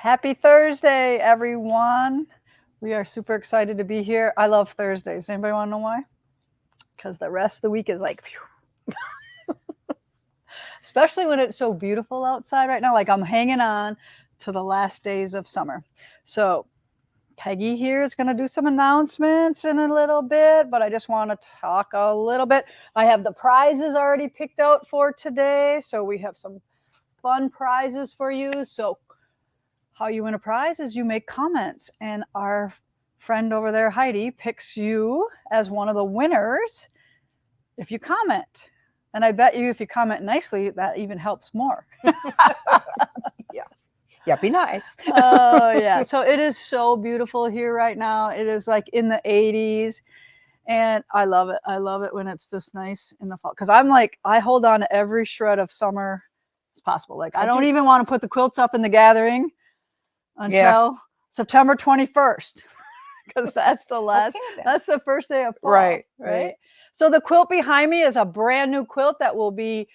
Happy Thursday, everyone. We are super excited to be here. I love Thursdays. Anybody want to know why? Because the rest of the week is like, phew. Especially when it's so beautiful outside right now. Like I'm hanging on to the last days of summer. So Peggy here is going to do some announcements in a little bit, but I just want to talk a little bit. I have the prizes already picked out for today. So we have some fun prizes for you. So how you win a prize is you make comments, and our friend over there, Heidi, picks you as one of the winners if you comment. And I bet you if you comment nicely, that even helps more. Yeah, be nice. Oh, yeah. So it is so beautiful here right now. It is like in the 80s. And I love it. I love it when it's just nice in the fall. Because I'm like, I hold on to every shred of summer as possible. Like, I don't even want to put the quilts up in the gathering until September 21st. Because that's the last, that's the first day of fall. Right. So the quilt behind me is a brand new quilt that will be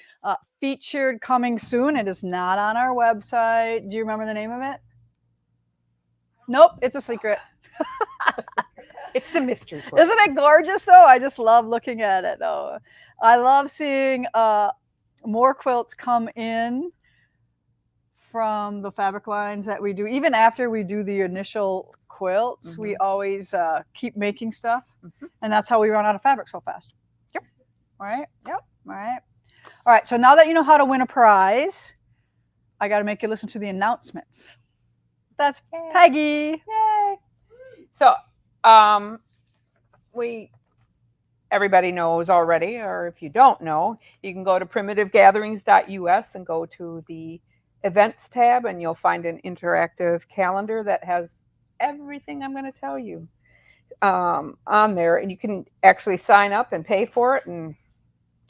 featured coming soon. It is not on our website. Do you remember the name of it? Nope, it's a secret. It's the mystery quilt. Isn't it gorgeous though? I just love looking at it though. I love seeing more quilts come in from the fabric lines that we do. Even after we do the initial quilts, we always keep making stuff, and that's how we run out of fabric so fast. Yep. All right. Yep. All right. All right. So now that you know how to win a prize, I got to make you listen to the announcements. That's Peggy. Yay. So, everybody knows already, or if you don't know, you can go to primitivegatherings.us and go to the events tab, and you'll find an interactive calendar that has everything I'm going to tell you on there, and you can actually sign up and pay for it and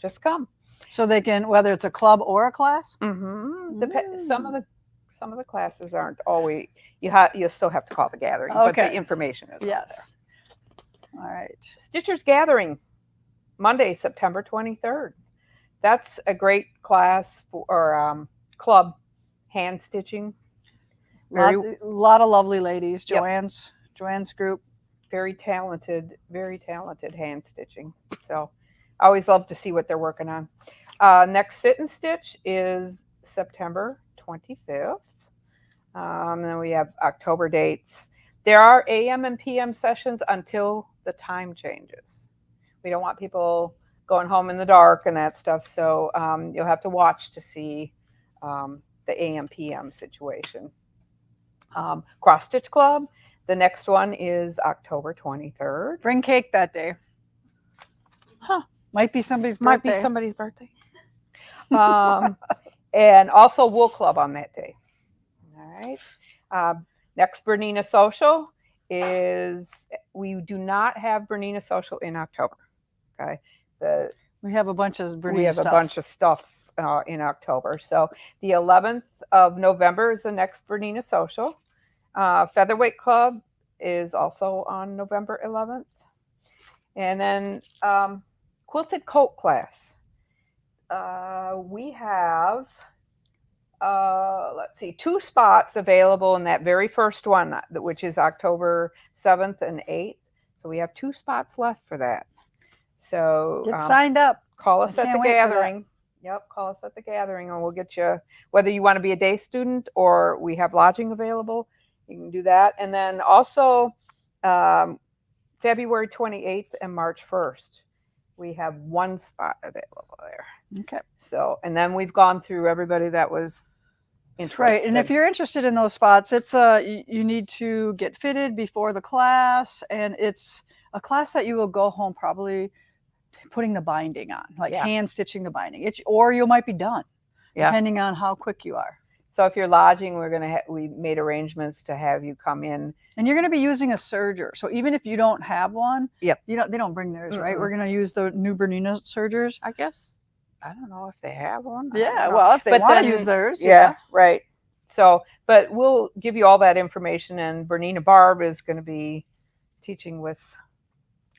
just come. So they can, whether it's a club or a class. Some of the classes aren't always. You still have to call the gathering, but the information is yes. All right. Stitchers Gathering, Monday, September 23rd. That's a great class for club hand stitching. A lot of lovely ladies. Joanne's group. Very talented hand stitching. So I always love to see what they're working on. Next sit and stitch is September 25th. And then we have October dates. There are AM and PM sessions until the time changes. We don't want people going home in the dark and that stuff. So you'll have to watch to see the AM PM situation. Cross Stitch Club, the next one is October 23rd. Bring cake that day. Might be somebody's birthday. And also Wool Club on that day. All right. Next Bernina Social is, we do not have Bernina Social in October. Okay. We have a bunch of Bernina We have a bunch of stuff in October. So the 11th of November is the next Bernina Social. Featherweight Club is also on November 11th. And then Quilted Coat class. We have, let's see, 2 spots available in that very first one, which is October 7th and 8th. So we have 2 spots left for that. So get signed up. Call us at the gathering. Yep, call us at the gathering, and we'll get you, whether you want to be a day student or we have lodging available, you can do that. And then also February 28th and March 1st, we have 1 spot available there. Okay. So, and then we've gone through everybody that was interested. Right, and if you're interested in those spots, it's you need to get fitted before the class, and it's a class that you will go home probably putting the binding on, like hand stitching the binding. Or you might be done, depending on how quick you are. So if you're lodging, we made arrangements to have you come in. And you're going to be using a serger. So even if you don't have one, they don't bring theirs, right? We're going to use the new Bernina sergers. I guess. I don't know if they have one. Yeah, well, if they want to use theirs. Yeah, right. So, but we'll give you all that information, and Bernina Barb is going to be teaching with.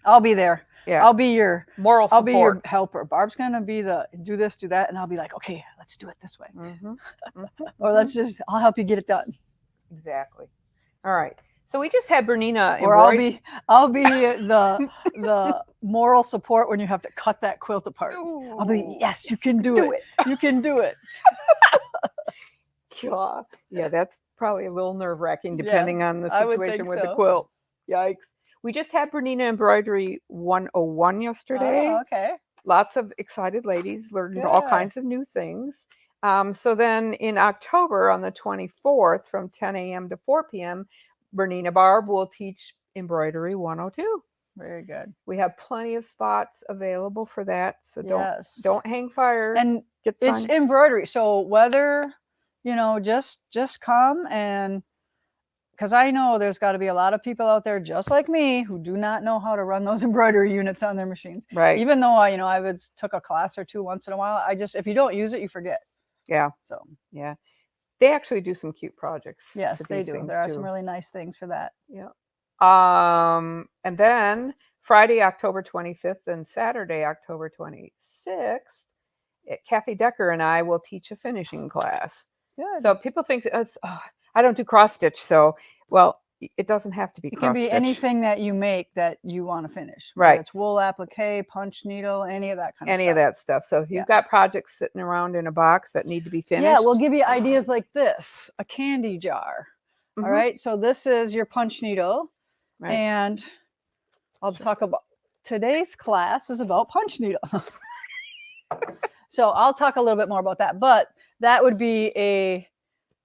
I'll be there. Yeah. I'll be your moral support. I'll be your helper. Barb's going to be the do this, do that. And I'll be like, okay, let's do it this way. Or I'll help you get it done. Exactly. All right. So we just had Bernina Or embroidery. I'll be the moral support when you have to cut that quilt apart. I'll be, yes, you can do it. You can do it. Yeah, that's probably a little nerve wracking Yeah, depending on the I would situation think with the so. quilt. Yikes. We just had Bernina Embroidery 101 yesterday. Oh, okay. Lots of excited ladies learned all Good. kinds of new things. So then in October on the 24th from 10 a.m. to 4 p.m., Bernina Barb will teach Embroidery 102. Very good. We have plenty of spots available for that. So Yes. don't hang fire. And Get it's signed. embroidery. So whether, just come, and because I know there's got to be a lot of people out there just like me who do not know how to run those embroidery units on their machines. Right. Even though I would took a class or two once in a while, if you don't use it, you forget. Yeah. So yeah. They actually do some cute projects. Yes, they do. There are too. some really nice things for that. Yeah. And then Friday, October 25th and Saturday, October 26th, Kathy Decker and I will teach a finishing class. Good. So people think I don't do cross stitch. So, well, it doesn't have to be It cross can be stitch. anything that you make that you want to finish. Right. Whether it's wool applique, punch needle, any of that kind of stuff. Any of that stuff. So if you've got projects sitting around in a box that need to be finished. Yeah, we'll give you ideas like this, a candy jar. Mhm. All right. So this is your punch needle. Right. And I'll talk about today's class is about punch needle. So I'll talk a little bit more about that, but that would be a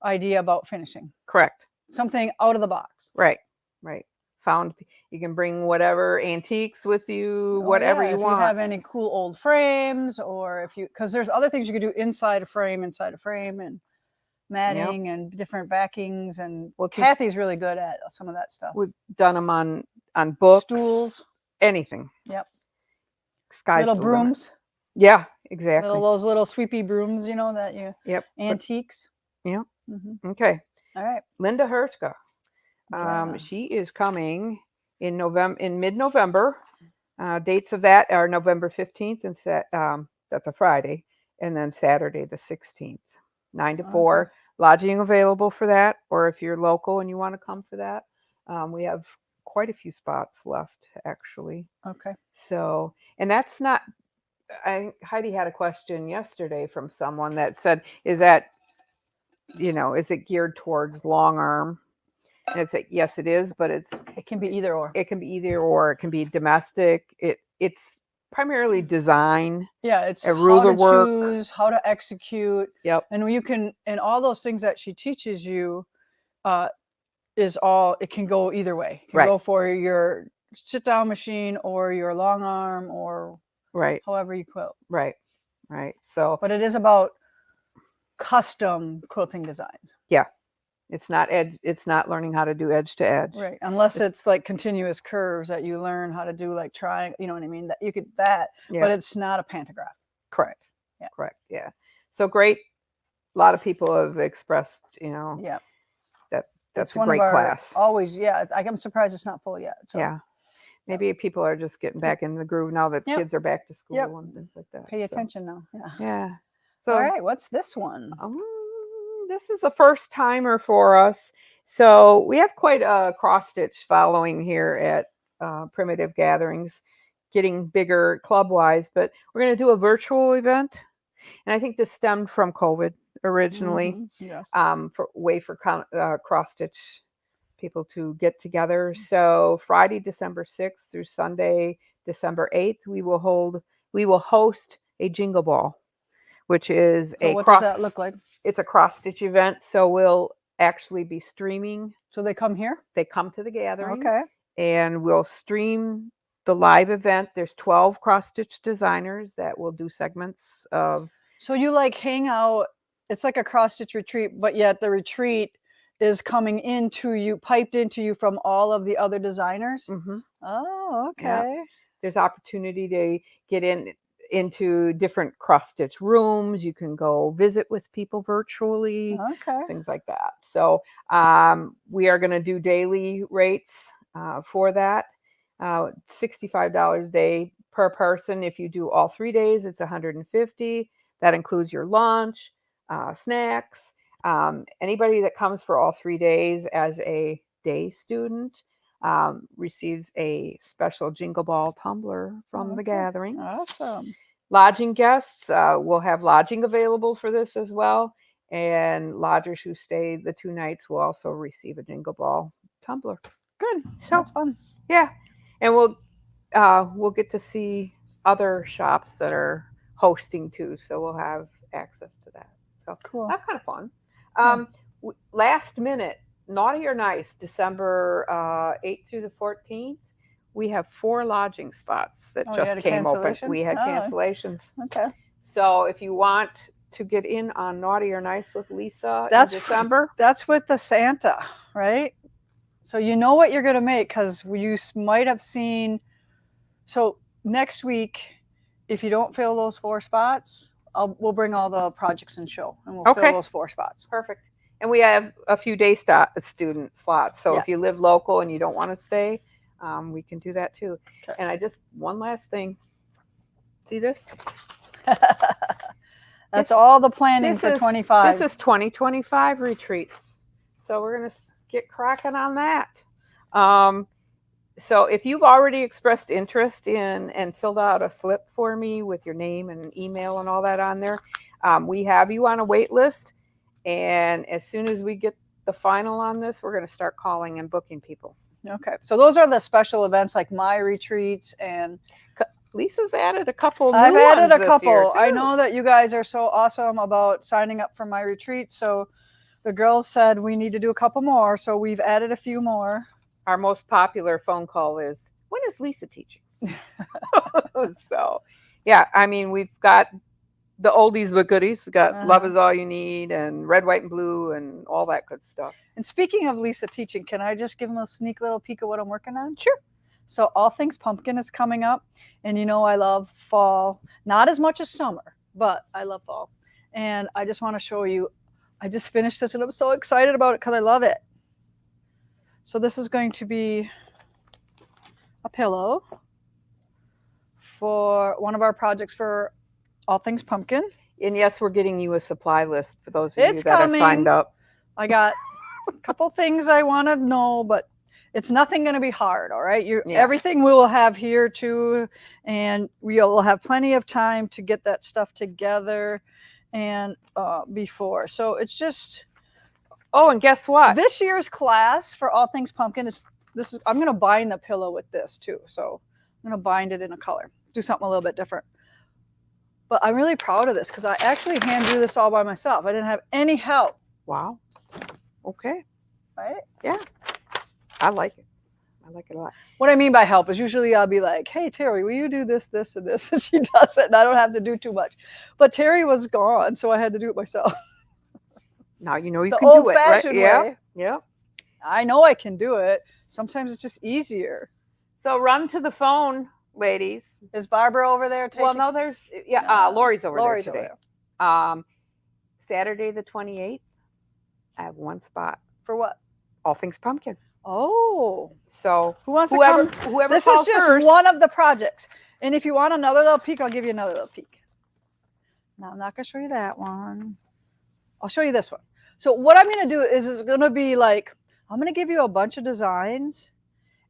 idea about finishing. Correct. Something out of the box. Right. Right. You can bring whatever antiques with you, whatever you want. If you have any cool old frames, or because there's other things you could do inside a frame, and matting and different backings. And Kathy's really good at some of that stuff. We've done them on books, stools, anything. Yep. Little brooms. Yeah, exactly. Those little sweepy brooms, that you. Yep. Antiques. Yeah. Mm-hmm. Okay. All right. Linda Hershka. She is coming in mid-November. Dates of that are November 15th, and that's a Friday, and then Saturday the 16th, 9 to 4. Okay. Lodging available for that, or if you're local and you want to come for that, we have quite a few spots left, actually. Okay. So, and that's not. Heidi had a question yesterday from someone that said, "Is that, is it geared towards long arm?" And it's like, yes, it is, but it can be either or. It can be either or. It can be domestic. It's primarily design. Yeah, it's a ruler how to work. Choose, how to execute. Yep. And all those things that she teaches you, it can go either way. It can go for your sit down machine or your long arm or however you quilt. Right. So, but it is about custom quilting designs. Yeah. It's not learning how to do edge to edge. Right. Unless it's like continuous curves that you learn how to do, like triangle, you know what I mean? That you could but it's not a pantograph. Correct. Yeah. Correct. Yeah. So great. A lot of people have expressed, Yeah. That's a great class. Always. Yeah. I'm surprised it's not full yet. So. Yeah. Maybe people are just getting back in the groove now that kids are back to school and things like that. Pay attention now. Yeah. Yeah. So, all right. What's this one? This is a first timer for us. So we have quite a cross stitch following here at Primitive Gatherings, getting bigger club wise, but we're going to do a virtual event. And I think this stemmed from COVID originally. Mm-hmm. Yes. For cross stitch people to get together. So Friday, December 6th through Sunday, December 8th, we will host a Jingle Ball, which is what does that look like? It's a cross stitch event. So we'll actually be streaming. So they come here? They come to the gathering. Okay. And we'll stream the live event. There's 12 cross stitch designers that will do segments of. So you hang out. It's like a cross stitch retreat, but yet the retreat is coming piped into you from all of the other designers. Mm-hmm. Oh, okay. Yeah. There's opportunity to get into different cross stitch rooms. You can go visit with people virtually. Okay. Things like that. So we are going to do daily rates for that. $65 a day per person. If you do all 3 days, it's $150. That includes your lunch, snacks. Anybody that comes for all 3 days as a day student receives a special Jingle Ball tumbler from the Okay. gathering. Awesome. Lodging guests will have lodging available for this as well. And lodgers who stay the 2 nights will also receive a Jingle Ball tumbler. Good. So That's fun. yeah, and we'll get to see other shops that are hosting too, so we'll have access to that. So Cool. that's kind of fun. Yeah. Last minute, naughty or nice, December 8th through the 14th, we have 4 lodging spots that Oh, you just had a came open. cancellation? We had Oh. cancellations. Okay. So if you want to get in on naughty or nice with Lisa That's in December, That's with the Santa, right? So you know what you're going to make because you might have seen. So next week, if you don't fill those 4 spots, we'll bring all the projects and show, and we'll fill those 4 spots. perfect. And we have a few day student slots. So if you live local and you don't want to stay, we can do that too. Okay. And one last thing. See this? That's all the planning for 25. This is 2025 retreats. So we're going to get cracking on that. So if you've already expressed interest in and filled out a slip for me with your name and email and all that on there, we have you on a wait list. And as soon as we get the final on this, we're going to start calling and booking people. Okay. So those are the special events like my retreats, and Lisa's added a couple new I've added ones a this year, couple. I too. know that you guys are so awesome about signing up for my retreat. So the girls said we need to do a couple more. So we've added a few more. Our most popular phone call is, when is Lisa teaching? So, yeah, I mean, we've got the oldies but goodies. We've got Love Is All You Need and Red, White, and Blue and all that good stuff. And speaking of Lisa teaching, can I just give them a sneak little peek of what I'm working on? Sure. So All Things Pumpkin is coming up. And you know I love fall. Not as much as summer, but I love fall. And I just want to show you. I just finished this and I'm so excited about it because I love it. So this is going to be a pillow for one of our projects for All Things Pumpkin. And yes, we're getting you a supply list for those of you that coming. have signed up. I got a couple things I want to know, but it's nothing going to be hard. All right. Everything we will have here too. And we'll have plenty of time to get that stuff together and before. So it's just. Oh, and guess what? This year's class for All Things Pumpkin I'm going to bind the pillow with this too. So I'm going to bind it in a color, do something a little bit different. But I'm really proud of this because I actually hand drew this all by myself. I didn't have any help. Wow. Okay. Right? Yeah. I like it. I like it a lot. What I mean by help is usually I'll be like, hey, Terry, will you do this, this, and this? And she does it and I don't have to do too much. But Terry was gone, so I had to do it myself. Now you know you the can do it, right? old-fashioned way. Yeah. I know I can do it. Sometimes it's just easier. So run to the phone, ladies. Is Barbara over there taking? Well, no, Lori's over there today. Saturday the 28th, I have one spot. For what? All Things Pumpkin. Oh. So who wants to come? Whoever this calls is just first. one of the projects. And if you want another little peek, I'll give you another little peek. Now, I'm not going to show you that one. I'll show you this one. So what I'm going to do is it's going to be like, I'm going to give you a bunch of designs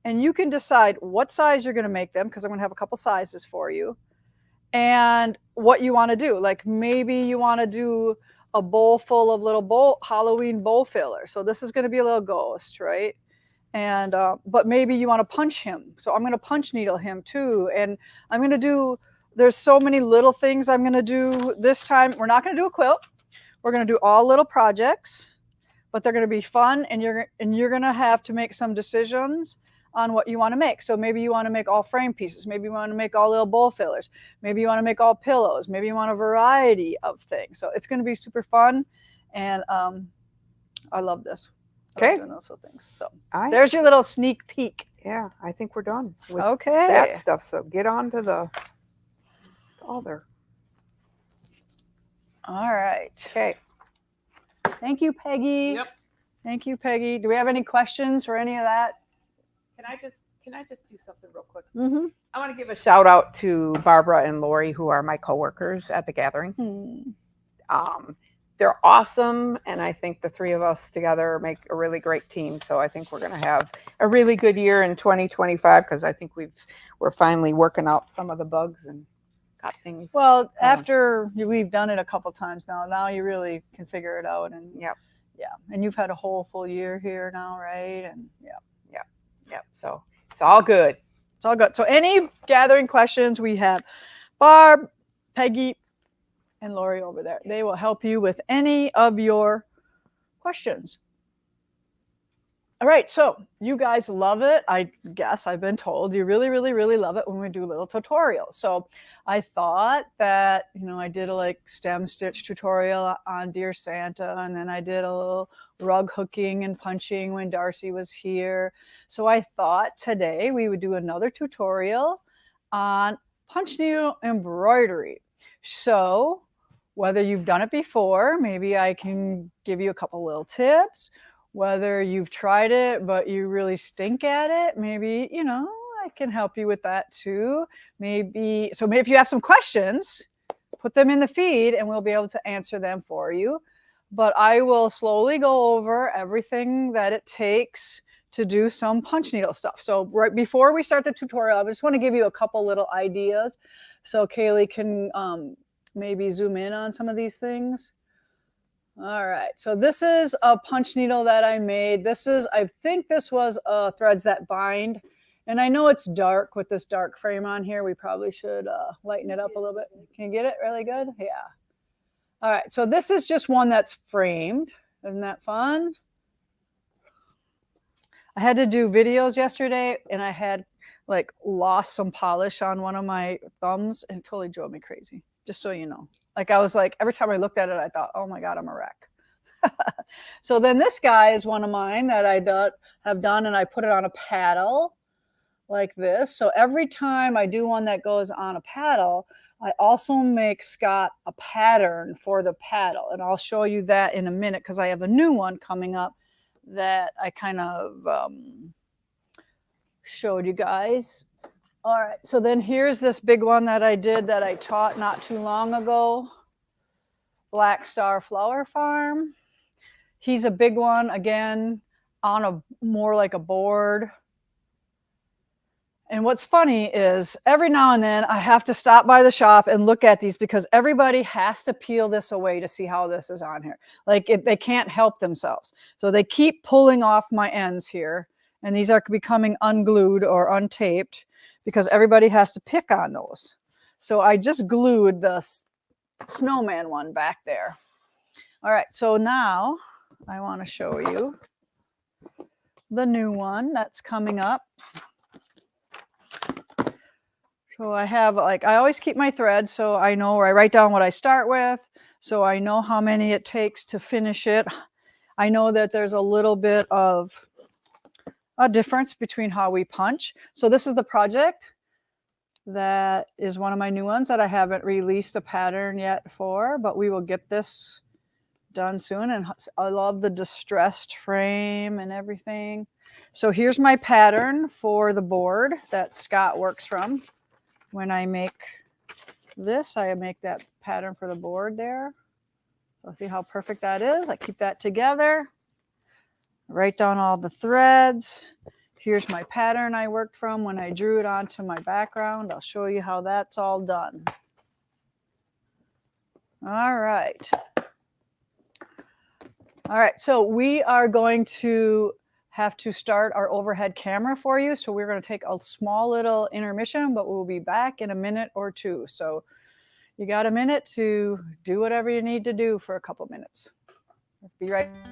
and you can decide what size you're going to make them because I'm going to have a couple sizes for you and what you want to do. Like maybe you want to do a bowl full of little Halloween bowl fillers. So this is going to be a little ghost, right? And but maybe you want to punch him. So I'm going to punch needle him too. And I'm going to do, there's so many little things I'm going to do this time. We're not going to do a quilt. We're going to do all little projects, but they're going to be fun and you're going to have to make some decisions on what you want to make. So maybe you want to make all frame pieces. Maybe you want to make all little bowl fillers. Maybe you want to make all pillows. Maybe you want a variety of things. So it's going to be super fun. And I love this. I love doing those little things. So there's your little sneak peek. Yeah, I think we're done with okay. that stuff. So get on to the other. All right. Okay. Thank you, Peggy. Yep. Thank you, Peggy. Do we have any questions for any of that? Can I just do something real quick? Mm-hmm. I want to give a shout out to Barbara and Lori, who are my coworkers at the gathering. they're awesome, and I think the three of us together make a really great team. So I think we're going to have a really good year in 2025 because I think we're finally working out some of the bugs and got things. Well, after we've done it a couple times now you really can figure it out. And Yep. Yeah, and you've had a whole full year here now, right? And yeah. So it's all good. It's all good. So any gathering questions, we have Barb, Peggy, and Lori over there. They will help you with any of your questions. All right, so you guys love it. I guess I've been told you really, really, really love it when we do little tutorials. So I thought that, I did a like stem stitch tutorial on Dear Santa, and then I did a little rug hooking and punching when Darcy was here. So I thought today we would do another tutorial on punch needle embroidery. So whether you've done it before, maybe I can give you a couple little tips. Whether you've tried it, but you really stink at it, maybe, I can help you with that too. Maybe if you have some questions, put them in the feed and we'll be able to answer them for you. But I will slowly go over everything that it takes to do some punch needle stuff. So right before we start the tutorial, I just want to give you a couple little ideas so Kaylee can maybe zoom in on some of these things. All right, so this is a punch needle that I made. I think this was Threads That Bind. And I know it's dark with this dark frame on here. We probably should lighten it up a little bit. Can you get it really good? Yeah. All right, so this is just one that's framed. Isn't that fun? I had to do videos yesterday and I had lost some polish on one of my thumbs and it totally drove me crazy, just so you know. I was like, every time I looked at it, I thought, oh my God, I'm a wreck. So then this guy is one of mine that I have done, and I put it on a paddle like this. So every time I do one that goes on a paddle, I also make Scott a pattern for the paddle. And I'll show you that in a minute because I have a new one coming up that I kind of showed you guys. All right, so then here's this big one that I did that I taught not too long ago. Black Star Flower Farm. He's a big one, again, on a more like a board. And what's funny is every now and then I have to stop by the shop and look at these because everybody has to peel this away to see how this is on here. They can't help themselves. So they keep pulling off my ends here. And these are becoming unglued or untaped, because everybody has to pick on those. So I just glued the snowman one back there. All right, so now I want to show you the new one that's coming up. So I have, I always keep my threads, so I know, or I write down what I start with, so I know how many it takes to finish it. I know that there's a little bit of a difference between how we punch. So this is the project that is one of my new ones that I haven't released a pattern yet for, but we will get this done soon. And I love the distressed frame and everything. So here's my pattern for the board that Scott works from. When I make this, I make that pattern for the board there. So see how perfect that is. I keep that together. Write down all the threads. Here's my pattern I worked from when I drew it onto my background. I'll show you how that's all done. All right. All right, so we are going to have to start our overhead camera for you. So we're going to take a small little intermission, but we'll be back in a minute or two. So you got a minute to do whatever you need to do for a couple minutes. Be right back.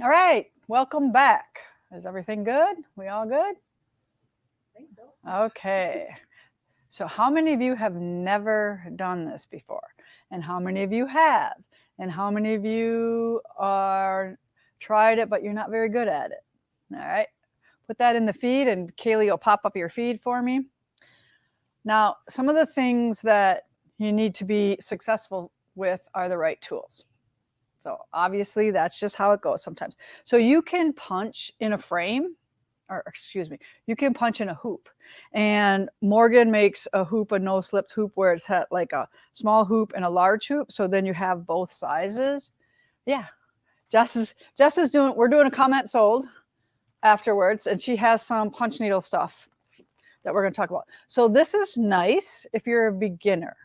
All right, welcome back. Is everything good? We all good? I think so. Okay. So how many of you have never done this before? And how many of you have? And how many of you are tried it, but you're not very good at it? All right. Put that in the feed and Kaylee will pop up your feed for me. Now, some of the things that you need to be successful with are the right tools. So obviously that's just how it goes sometimes. So you can punch in a frame, or excuse me, you can punch in a hoop. And Morgan makes a hoop, a no-slips hoop, where it's had like a small hoop and a large hoop. So then you have both sizes. Yeah, Jess is doing, we're doing a comment sold afterwards, and she has some punch needle stuff that we're going to talk about. So this is nice if you're a beginner,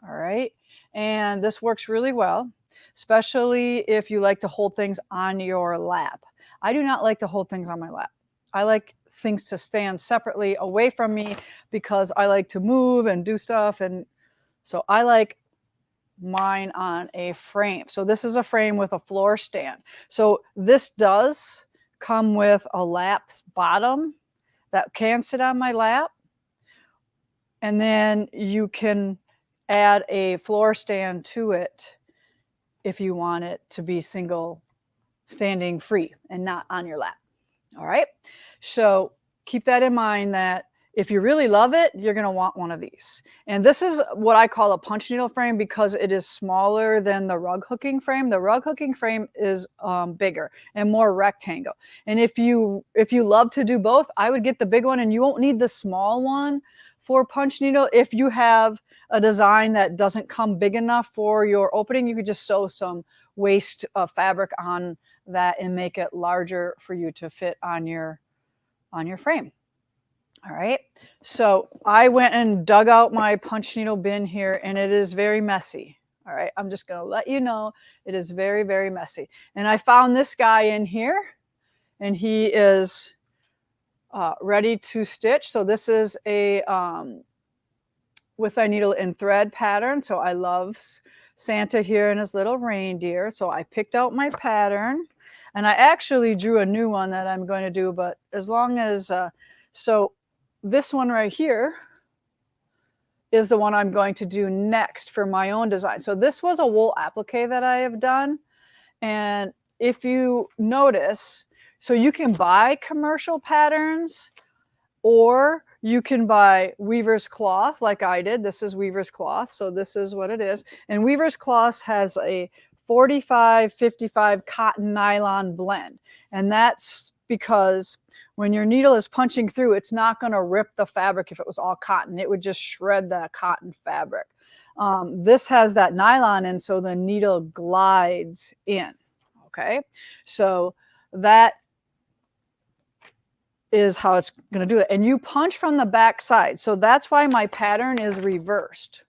all right? And this works really well, especially if you like to hold things on your lap. I do not like to hold things on my lap. I like things to stand separately away from me because I like to move and do stuff. And so I like mine on a frame. So this is a frame with a floor stand. So this does come with a lap's bottom that can sit on my lap. And then you can add a floor stand to it if you want it to be single standing free and not on your lap. All right. So keep that in mind that if you really love it, you're going to want one of these. And this is what I call a punch needle frame because it is smaller than the rug hooking frame. The rug hooking frame is bigger and more rectangle. And if you love to do both, I would get the big one, and you won't need the small one for punch needle. If you have a design that doesn't come big enough for your opening, you could just sew some waste fabric on that and make it larger for you to fit on your frame. All right, so I went and dug out my punch needle bin here, and it is very messy. All right, I'm just going to let you know it is very, very messy. And I found this guy in here, and he is ready to stitch. So this is a with a needle and thread pattern. So I love Santa here and his little reindeer. So I picked out my pattern, and I actually drew a new one that I'm going to do, but as long as, so this one right here is the one I'm going to do next for my own design. So this was a wool applique that I have done. And if you notice, so you can buy commercial patterns, or you can buy weaver's cloth like I did. This is weaver's cloth. So this is what it is. And weaver's cloth has a 45-55 cotton nylon blend. And that's because when your needle is punching through, it's not going to rip the fabric if it was all cotton. It would just shred the cotton fabric. This has that nylon in, so the needle glides in. Okay, so that is how it's going to do it. And you punch from the back side. So that's why my pattern is reversed.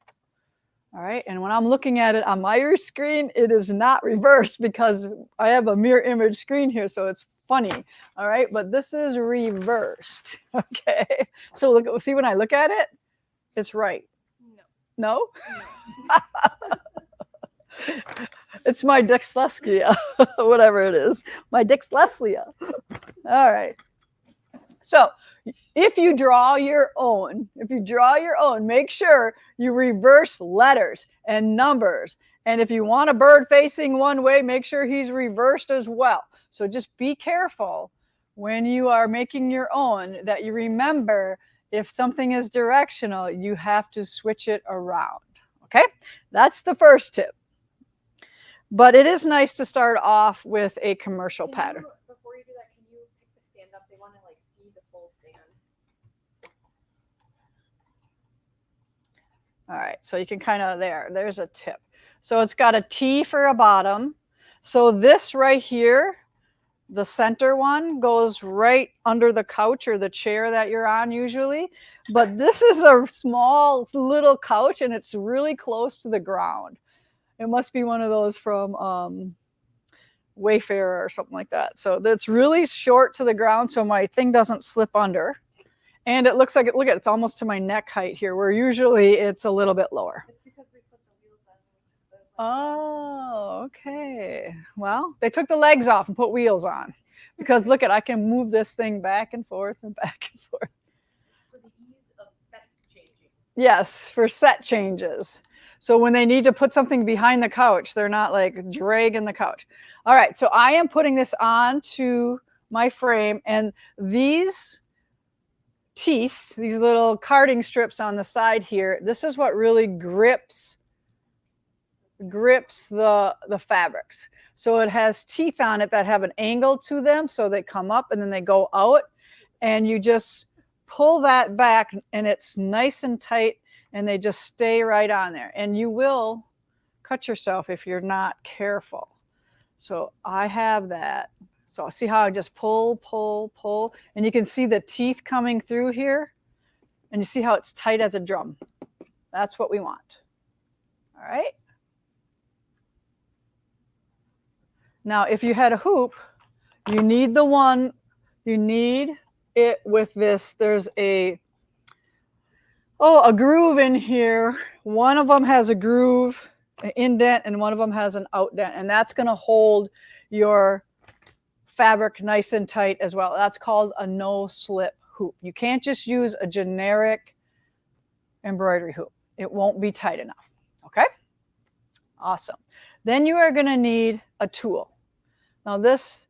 All right, and when I'm looking at it on my screen, it is not reversed because I have a mirror image screen here, so it's funny. All right, but this is reversed. Okay, so look, see when I look at it, it's right. No? It's my dyslexia, whatever it is. My dyslexia. All right. So if you draw your own, make sure you reverse letters and numbers. And if you want a bird facing one way, make sure he's reversed as well. So just be careful when you are making your own that you remember if something is directional, you have to switch it around. Okay, that's the first tip. But it is nice to start off with a commercial pattern. Before you do that, can you pick the stand up? They want to like see the full stand. All right, so you can kind of, there's a tip. So it's got a T for a bottom. So this right here, the center one goes right under the couch or the chair that you're on usually. But this is a small little couch and it's really close to the ground. It must be one of those from Wayfair or something like that. So that's really short to the ground so my thing doesn't slip under. And it looks like it, look at it, it's almost to my neck height here, where usually it's a little bit lower. It's because we put the wheels on and we took the Oh, okay. Well, they took the legs off and put wheels on because look at, I can move this thing back and forth and back and forth. For the ease of set changing. Yes, for set changes. So when they need to put something behind the couch, they're not like dragging the couch. All right, so I am putting this onto my frame, and these teeth, these little carding strips on the side here, this is what really grips the fabrics. So it has teeth on it that have an angle to them, so they come up and then they go out, and you just pull that back and it's nice and tight, and they just stay right on there, and you will cut yourself if you're not careful. So I have that. So see how I just pull, and you can see the teeth coming through here, and you see how it's tight as a drum. That's what we want. All right. Now, if you had a hoop, you need it with this. There's a groove in here. One of them has a groove, an indent, and one of them has an outdent, and that's going to hold your fabric nice and tight as well. That's called a no-slip hoop. You can't just use a generic embroidery hoop. It won't be tight enough. Okay? Awesome. Then you are going to need a tool. Now this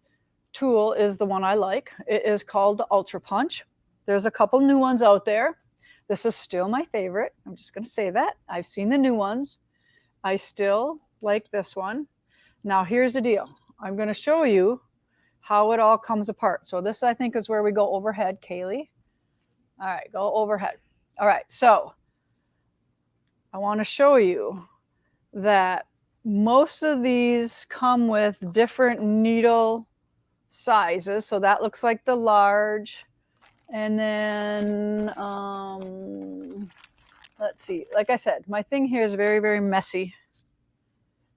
tool is the one I like. It is called the Ultra Punch. There's a couple new ones out there. This is still my favorite. I'm just going to say that. I've seen the new ones. I still like this one. Now here's the deal. I'm going to show you how it all comes apart. So this, I think, is where we go overhead, Kaylee. All right, go overhead. All right, so I want to show you that most of these come with different needle sizes. So that looks like the large. And then, let's see. Like I said, my thing here is very, very messy.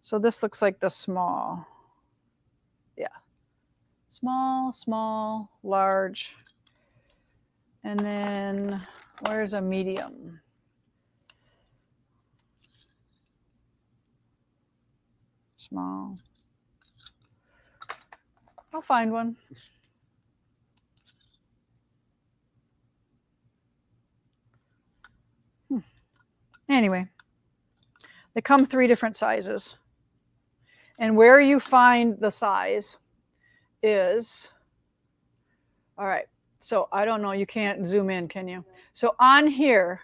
So this looks like the small. Yeah. Small, small, large. And then where's a medium? Small. I'll find one. Anyway, they come 3 different sizes. And where you find the size is, all right, so I don't know, you can't zoom in, can you? So on here,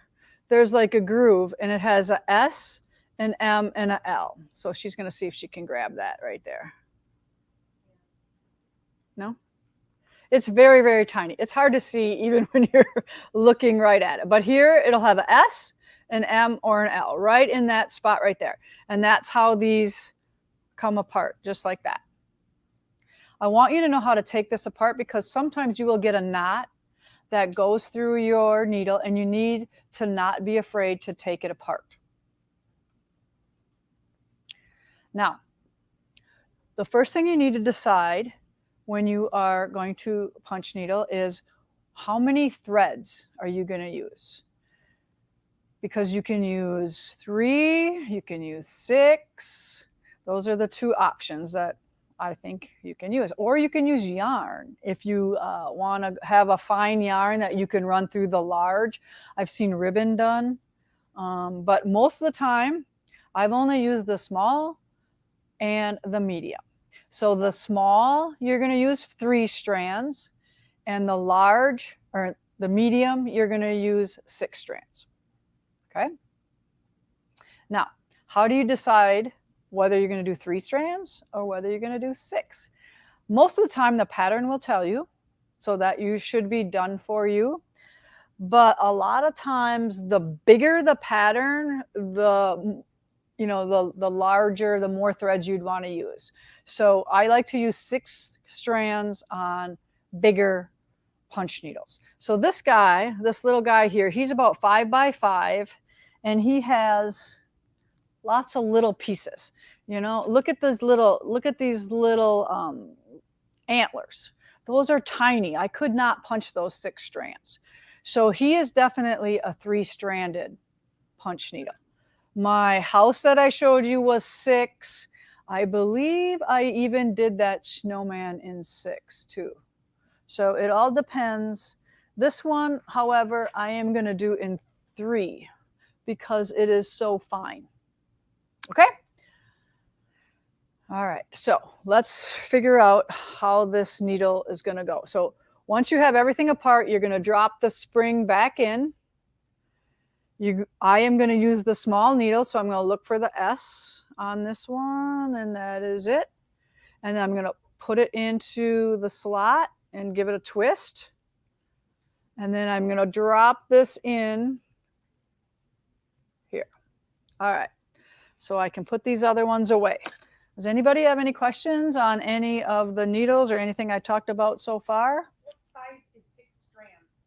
there's like a groove, and it has a S, an M, and a L. So she's going to see if she can grab that right there. No? It's very, very tiny. It's hard to see even when you're looking right at it. But here, it'll have a S, an M, or an L right in that spot right there. And that's how these come apart, just like that. I want you to know how to take this apart, because sometimes you will get a knot that goes through your needle, and you need to not be afraid to take it apart. Now, the first thing you need to decide when you are going to punch needle is how many threads are you going to use? Because you can use 3, you can use 6. Those are the 2 options that I think you can use. Or you can use yarn if you want to have a fine yarn that you can run through the large. I've seen ribbon done, but most of the time I've only used the small and the medium. So the small, you're going to use 3 strands, and the large, or the medium, you're going to use 6 strands. Okay? Now, how do you decide whether you're going to do 3 strands or whether you're going to do 6? Most of the time, the pattern will tell you, so that you should be done for you. But a lot of times, the bigger the pattern, the larger, the more threads you'd want to use. So I like to use 6 strands on bigger punch needles. So this little guy here, he's about 5 by 5, and he has lots of little pieces. Look at these little antlers. Those are tiny. I could not punch those 6 strands. So he is definitely a 3-stranded punch needle. My house that I showed you was 6. I believe I even did that snowman in 6 too. So it all depends. This one, however, I am going to do in 3 because it is so fine. Okay? All right, so let's figure out how this needle is going to go. So once you have everything apart, you're going to drop the spring back in. I am going to use the small needle, so I'm going to look for the S on this one, and that is it. And then I'm going to put it into the slot and give it a twist. And then I'm going to drop this in here. All right, so I can put these other ones away. Does anybody have any questions on any of the needles or anything I talked about so far? What size is 6 strands?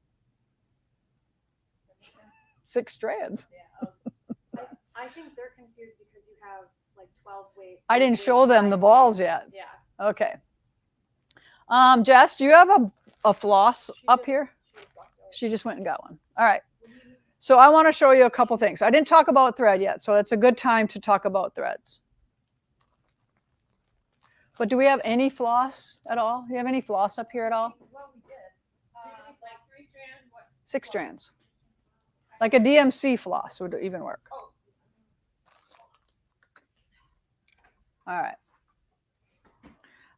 6 strands. Yeah. I think they're confused because you have like 12 weight. I didn't show them the balls yet. Yeah. Okay. Jess, do you have a floss up here? She just went and got one. All right. So I want to show you a couple things. I didn't talk about thread yet, so it's a good time to talk about threads. But do we have any floss at all? Do you have any floss up here at all? Well, we did. Like 3 strands. What? 6 strands. Like a DMC floss would even work. Oh. All right.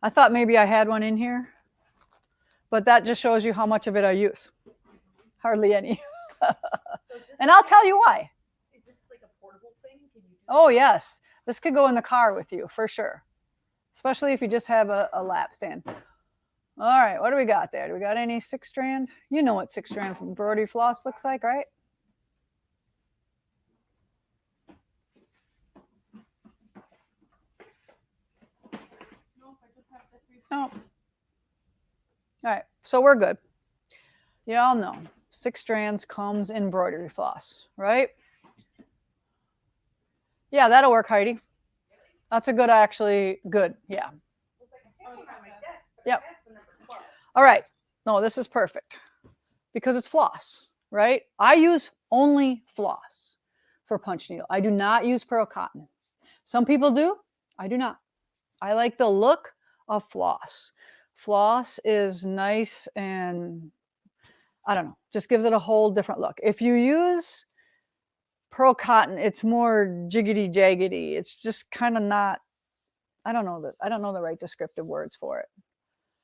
I thought maybe I had one in here, but that just shows you how much of it I use. Hardly any. And I'll tell you why. Is this like a portable thing? Can you do Oh, yes. This could go in the car with you for sure, especially if you just have a lap stand. All right, what do we got there? Do we got any 6 strand? You know what 6 strand embroidery floss looks like, right? Nope, I just have the 3 No. strands. All right, so we're good. You all know 6 strands comes in embroidery floss, right? Yeah, that'll work, Heidi. That's a good, actually good, yeah. It's like a hanging on my desk, but Yep. that's the number 12. All right, no, this is perfect because it's floss, right? I use only floss for punch needle. I do not use pearl cotton. Some people do, I do not. I like the look of floss. Floss is nice and I don't know, just gives it a whole different look. If you use pearl cotton, it's more jiggity jaggedy. It's just kind of not, I don't know the right descriptive words for it.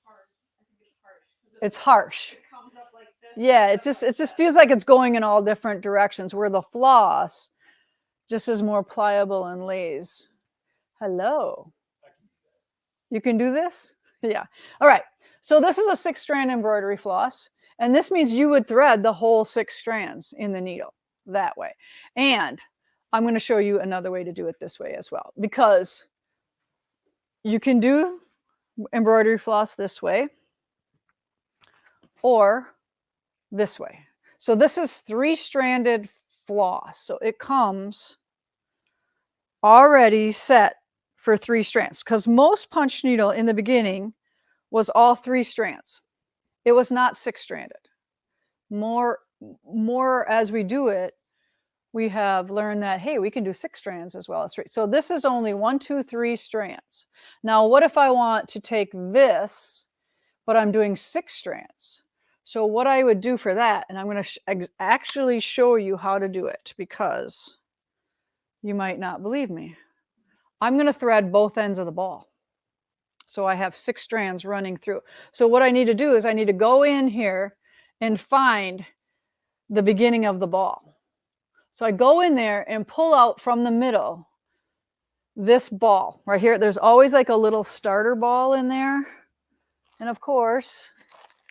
Harsh. I think it's harsh. It's harsh. It comes up like this. Yeah, it just feels like it's going in all different directions, where the floss just is more pliable and lays. Hello. You can do this? Yeah. All right. So this is a 6 strand embroidery floss. And this means you would thread the whole 6 strands in the needle that way. And I'm going to show you another way to do it this way as well, because you can do embroidery floss this way or this way. So this is 3-stranded floss. So it comes already set for 3 strands, because most punch needle in the beginning was all 3 strands. It was not 6-stranded. More as we do it, we have learned that, hey, we can do 6 strands as well as 3. So this is only 1, 2, 3 strands. Now, what if I want to take this, but I'm doing 6 strands? So what I would do for that, and I'm going to actually show you how to do it, because you might not believe me. I'm going to thread both ends of the ball. So I have 6 strands running through. So what I need to do is I need to go in here and find the beginning of the ball. So I go in there and pull out from the middle this ball right here. There's always like a little starter ball in there. And of course,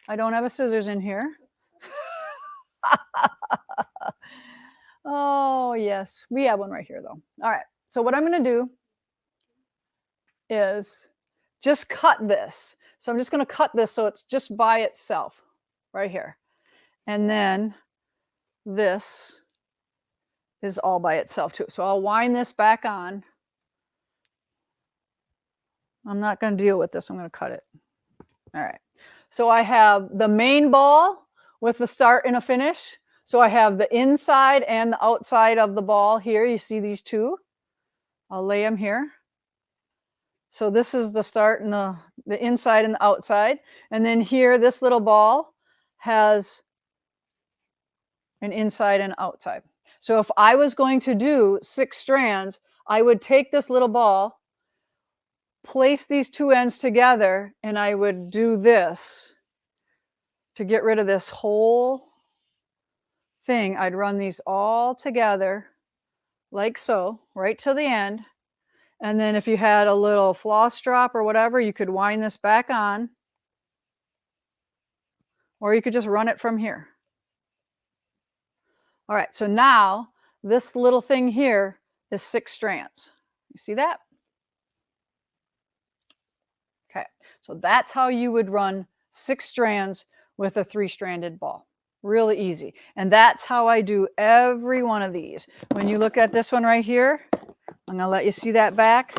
I don't have a scissors in here. Oh, yes. We have one right here, though. All right. So what I'm going to do is just cut this. So I'm just going to cut this so it's just by itself right here. And then this is all by itself too. So I'll wind this back on. I'm not going to deal with this. I'm going to cut it. All right. So I have the main ball with the start and a finish. So I have the inside and the outside of the ball here. You see these two? I'll lay them here. So this is the start and the inside and the outside. And then here, this little ball has an inside and outside. So if I was going to do 6 strands, I would take this little ball, place these two ends together, and I would do this to get rid of this whole thing. I'd run these all together like so, right to the end. And then if you had a little floss drop or whatever, you could wind this back on, or you could just run it from here. All right, so now this little thing here is 6 strands. You see that? Okay, so that's how you would run 6 strands with a 3-stranded ball. Really easy. And that's how I do every one of these. When you look at this one right here, I'm going to let you see that back.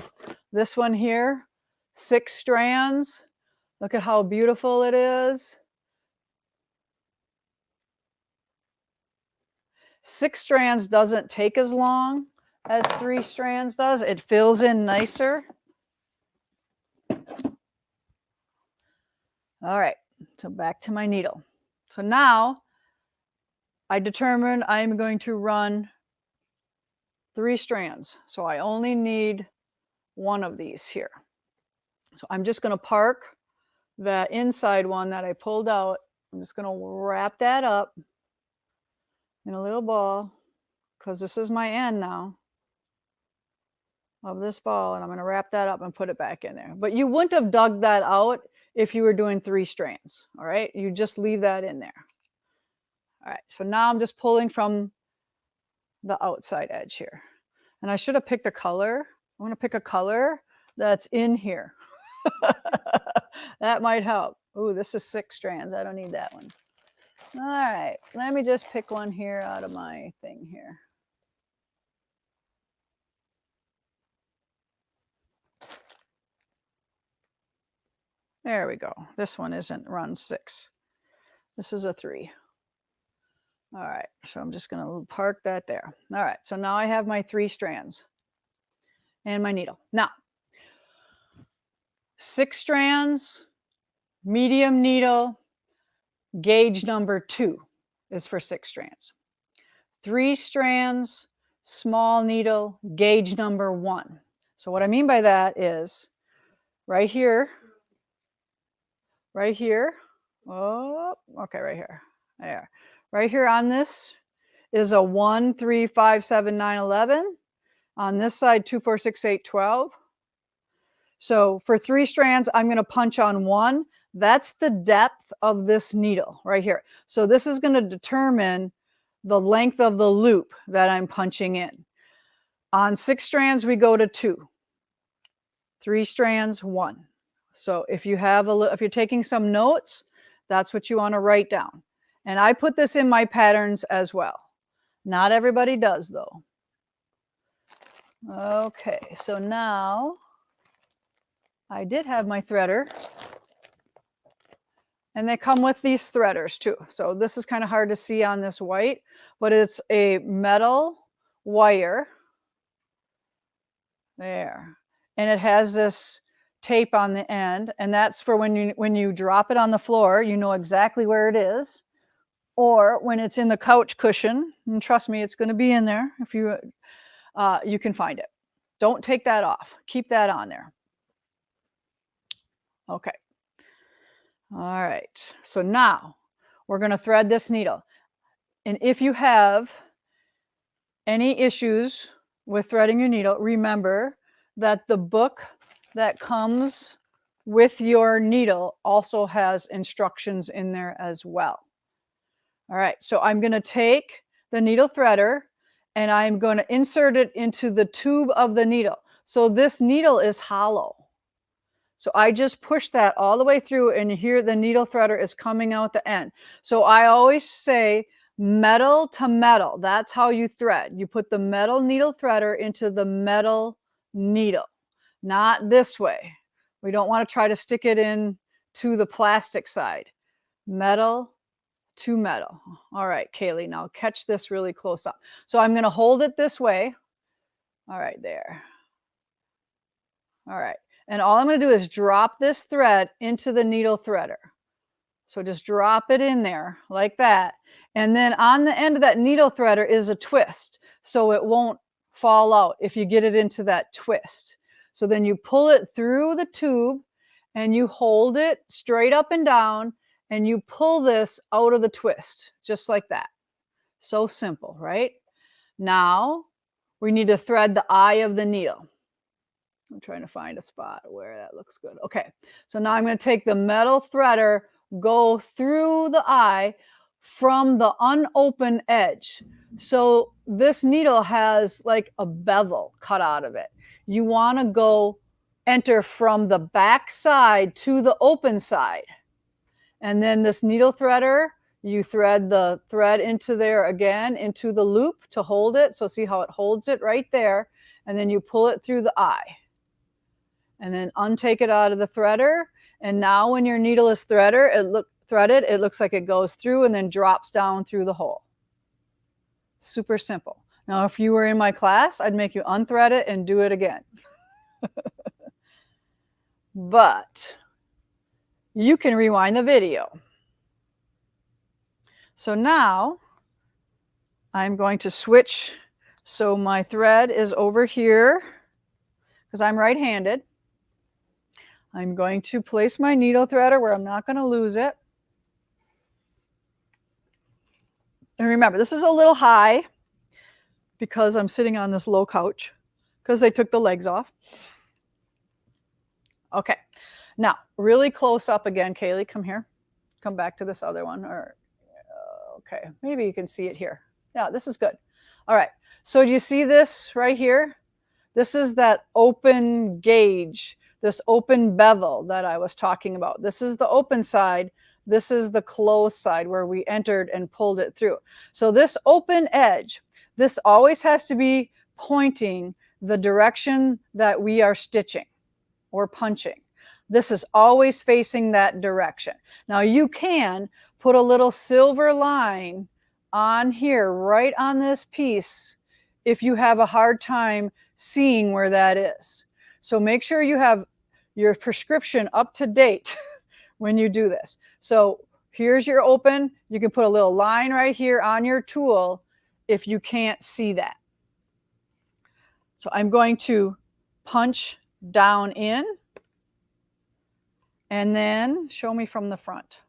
This one here, 6 strands. Look at how beautiful it is. 6 strands doesn't take as long as 3 strands does. It fills in nicer. All right, so back to my needle. So now I determined I'm going to run 3 strands. So I only need one of these here. So I'm just going to park that inside one that I pulled out. I'm just going to wrap that up in a little ball, because this is my end now of this ball, and I'm going to wrap that up and put it back in there. But you wouldn't have dug that out if you were doing 3 strands. All right, you just leave that in there. All right, so now I'm just pulling from the outside edge here, and I should have picked a color. I'm going to pick a color that's in here. That might help. Ooh, this is 6 strands. I don't need that one. All right, let me just pick one here out of my thing here. There we go. This one isn't run 6. This is a 3. All right, so I'm just going to park that there. All right, so now I have my 3 strands and my needle. Now, 6 strands, medium needle, gauge number 2 is for 6 strands. 3 strands, small needle, gauge number 1. So what I mean by that is right here, oh, okay, right here, there. Right here on this is a 1, 3, 5, 7, 9, 11. On this side, 2, 4, 6, 8, 12. So for 3 strands, I'm going to punch on 1. That's the depth of this needle right here. So this is going to determine the length of the loop that I'm punching in. On 6 strands, we go to 2. 3 strands, 1. So if you have if you're taking some notes, that's what you want to write down. And I put this in my patterns as well. Not everybody does though. Okay, so now I did have my threader. And they come with these threaders too. So this is kind of hard to see on this white, but it's a metal wire there. And it has this tape on the end, and that's for when you drop it on the floor, you know exactly where it is. Or when it's in the couch cushion, and trust me, it's going to be in there if you can find it. Don't take that off. Keep that on there. Okay. All right. So now we're going to thread this needle. And if you have any issues with threading your needle, remember that the book that comes with your needle also has instructions in there as well. All right, so I'm going to take the needle threader and I'm going to insert it into the tube of the needle. So this needle is hollow. So I just push that all the way through, and here the needle threader is coming out the end. So I always say metal to metal. That's how you thread. You put the metal needle threader into the metal needle, not this way. We don't want to try to stick it in to the plastic side. Metal to metal. All right, Kaylee, now catch this really close up. So I'm going to hold it this way. All right, there. All right. And all I'm going to do is drop this thread into the needle threader. So just drop it in there like that. And then on the end of that needle threader is a twist, so it won't fall out if you get it into that twist. So then you pull it through the tube and you hold it straight up and down and you pull this out of the twist, just like that. So simple, right? Now we need to thread the eye of the needle. I'm trying to find a spot where that looks good. Okay, so now I'm going to take the metal threader, go through the eye from the unopened edge. So this needle has like a bevel cut out of it. You want to go enter from the back side to the open side. And then this needle threader, you thread the thread into there again, into the loop to hold it. So see how it holds it right there. And then you pull it through the eye. And then untake it out of the threader. And now when your needle is threaded, it looks like it goes through and then drops down through the hole. Super simple. Now, if you were in my class, I'd make you unthread it and do it again. But you can rewind the video. So now I'm going to switch. So my thread is over here because I'm right-handed. I'm going to place my needle threader where I'm not going to lose it. And remember, this is a little high because I'm sitting on this low couch because they took the legs off. Okay, now really close up again, Kaylee, come here. Come back to this other one. Or okay, maybe you can see it here. Yeah, this is good. All right, so do you see this right here? This is that open gauge, this open bevel that I was talking about. This is the open side. This is the closed side where we entered and pulled it through. So this open edge, this always has to be pointing the direction that we are stitching or punching. This is always facing that direction. Now you can put a little silver line on here, right on this piece, if you have a hard time seeing where that is. So make sure you have your prescription up to date when you do this. So here's your open. You can put a little line right here on your tool if you can't see that. So I'm going to punch down in and then show me from the front.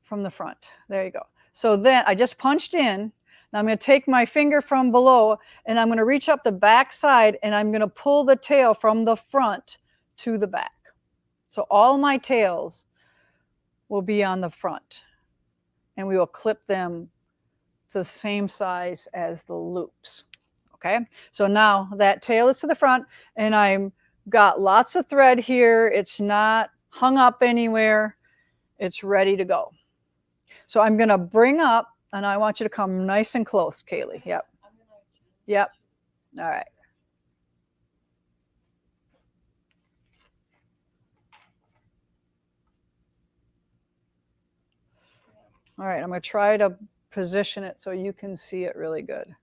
From the front. There you go. So then I just punched in. Now I'm going to take my finger from below and I'm going to reach up the back side and I'm going to pull the tail from the front to the back. So all my tails will be on the front and we will clip them to the same size as the loops. Okay, so now that tail is to the front and I've got lots of thread here. It's not hung up anywhere. It's ready to go. So I'm going to bring up, and I want you to come nice and close, Kaylee. Yep. Yep. All right. All right, I'm going to try to position it so you can see it really good.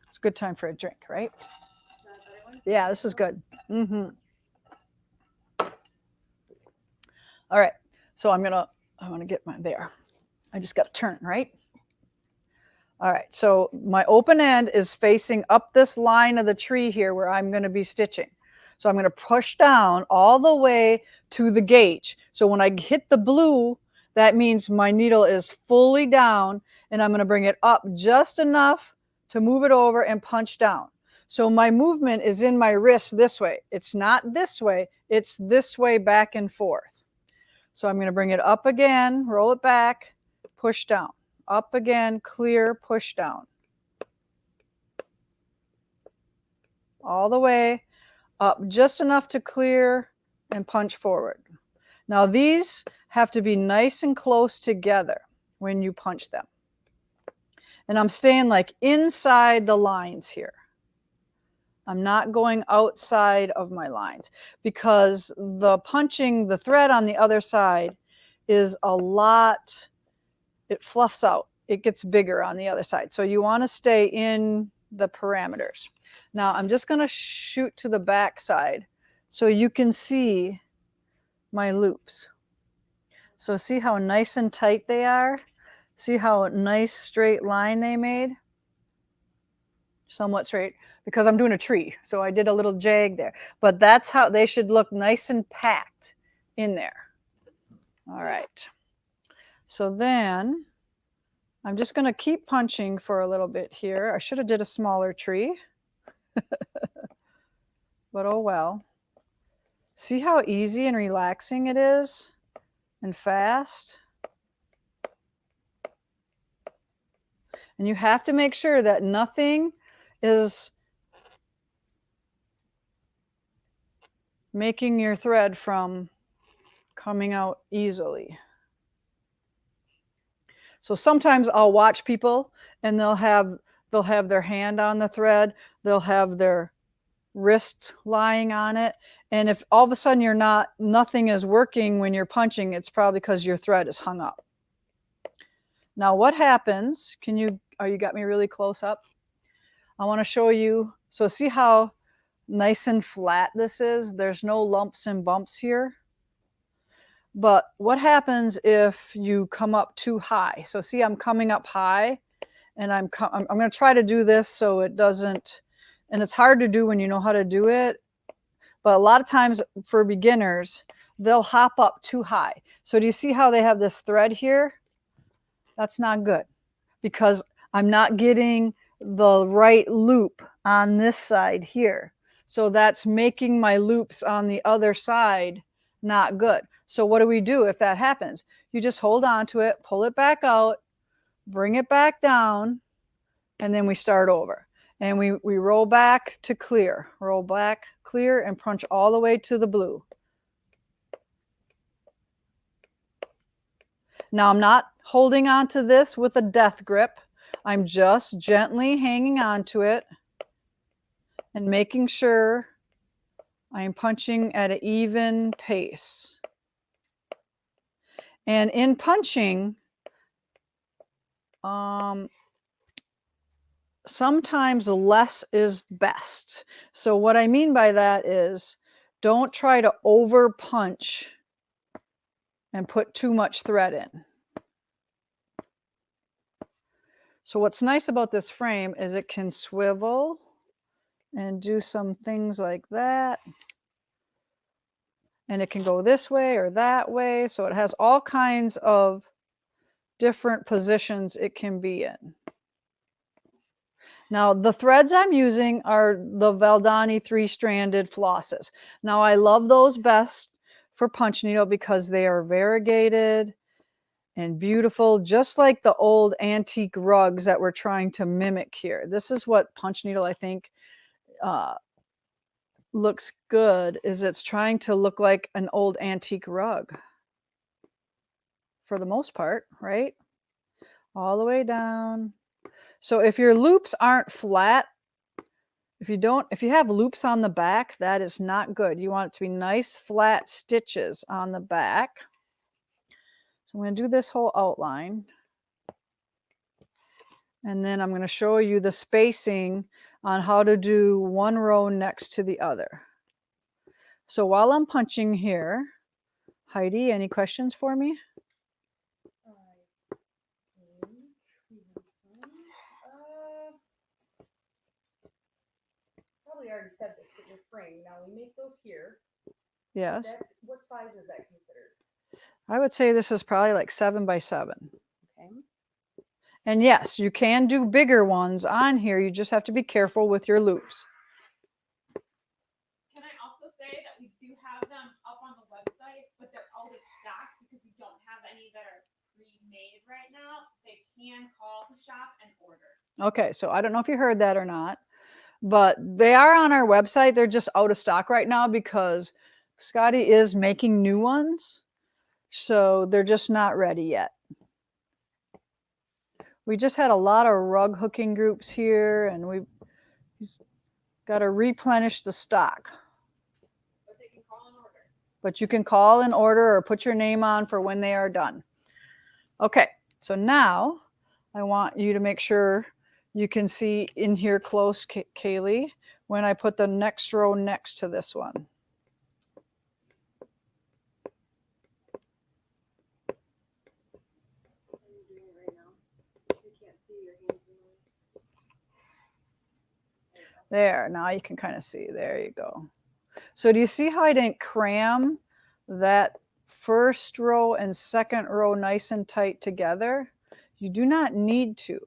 It's a good time for a drink, right? Yeah, this is good. Mm-hmm. All right, so I want to get mine there. I just got to turn, right? All right, so my open end is facing up this line of the tree here where I'm going to be stitching. So I'm going to push down all the way to the gauge. So when I hit the blue, that means my needle is fully down and I'm going to bring it up just enough to move it over and punch down. So my movement is in my wrist this way. It's not this way, it's this way back and forth. So I'm going to bring it up again, roll it back, push down, up again, clear, push down. All the way up just enough to clear and punch forward. Now these have to be nice and close together when you punch them. And I'm staying like inside the lines here. I'm not going outside of my lines because the punching the thread on the other side is a lot, it fluffs out. It gets bigger on the other side. So you want to stay in the parameters. Now I'm just going to shoot to the back side so you can see my loops. So see how nice and tight they are? See how nice straight line they made? Somewhat straight because I'm doing a tree. So I did a little jag there, but that's how they should look, nice and packed in there. All right. So then I'm just going to keep punching for a little bit here. I should have did a smaller tree, but oh well. See how easy and relaxing it is and fast? And you have to make sure that nothing is making your thread from coming out easily. So sometimes I'll watch people and they'll have their hand on the thread, they'll have their wrist lying on it, and if all of a sudden nothing is working when you're punching, it's probably because your thread is hung up. Now what happens, you got me really close up? I want to show you, so see how nice and flat this is? There's no lumps and bumps here. But what happens if you come up too high? So see, I'm coming up high, and I'm going to try to do this so it doesn't, and it's hard to do when you know how to do it, but a lot of times for beginners, they'll hop up too high. So do you see how they have this thread here? That's not good because I'm not getting the right loop on this side here. So that's making my loops on the other side not good. So what do we do if that happens? You just hold on to it, pull it back out, bring it back down, and then we start over. And we roll back to clear, roll back, clear, and punch all the way to the blue. Now I'm not holding on to this with a death grip. I'm just gently hanging on to it and making sure I'm punching at an even pace. And in punching, sometimes less is best. So what I mean by that is don't try to over punch and put too much thread in. So what's nice about this frame is it can swivel and do some things like that. And it can go this way or that way. So it has all kinds of different positions it can be in. Now the threads I'm using are the Valdani 3-stranded flosses. Now I love those best for punch needle because they are variegated and beautiful, just like the old antique rugs that we're trying to mimic here. This is what punch needle, I think, looks good, is it's trying to look like an old antique rug for the most part, right? All the way down. So if your loops aren't flat, if you have loops on the back, that is not good. You want it to be nice flat stitches on the back. So I'm going to do this whole outline. And then I'm going to show you the spacing on how to do one row next to the other. So while I'm punching here, Heidi, any questions for me? Probably already said this, but your frame, now we make those here. Yes. What size is that considered? I would say this is probably like 7 by 7. Okay. And yes, you can do bigger ones on here. You just have to be careful with your loops. Can I also say that we do have them up on the website, but they're out of stock because we don't have any that are pre-made right now. They can call the shop and order. Okay, so I don't know if you heard that or not, but they are on our website. They're just out of stock right now because Scotty is making new ones. So they're just not ready yet. We just had a lot of rug hooking groups here, and we've got to replenish the stock. But they can call an order. But you can call an order or put your name on for when they are done. Okay, so now I want you to make sure you can see in here close, Kaylee, when I put the next row next to this one. There, now you can kind of see. There you go. So do you see how I didn't cram that first row and second row nice and tight together? You do not need to.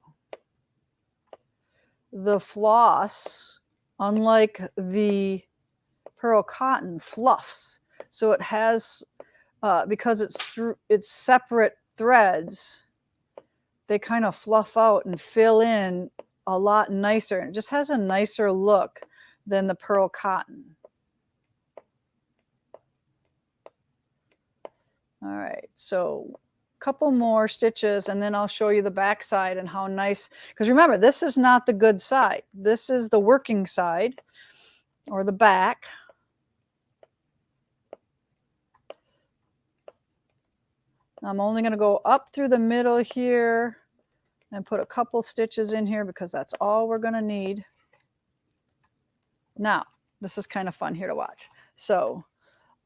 The floss, unlike the pearl cotton, fluffs. So it has, because it's separate threads, they kind of fluff out and fill in a lot nicer. It just has a nicer look than the pearl cotton. All right, so a couple more stitches and then I'll show you the back side and how nice, because remember, this is not the good side. This is the working side or the back. I'm only going to go up through the middle here and put a couple stitches in here because that's all we're going to need. Now, this is kind of fun here to watch. So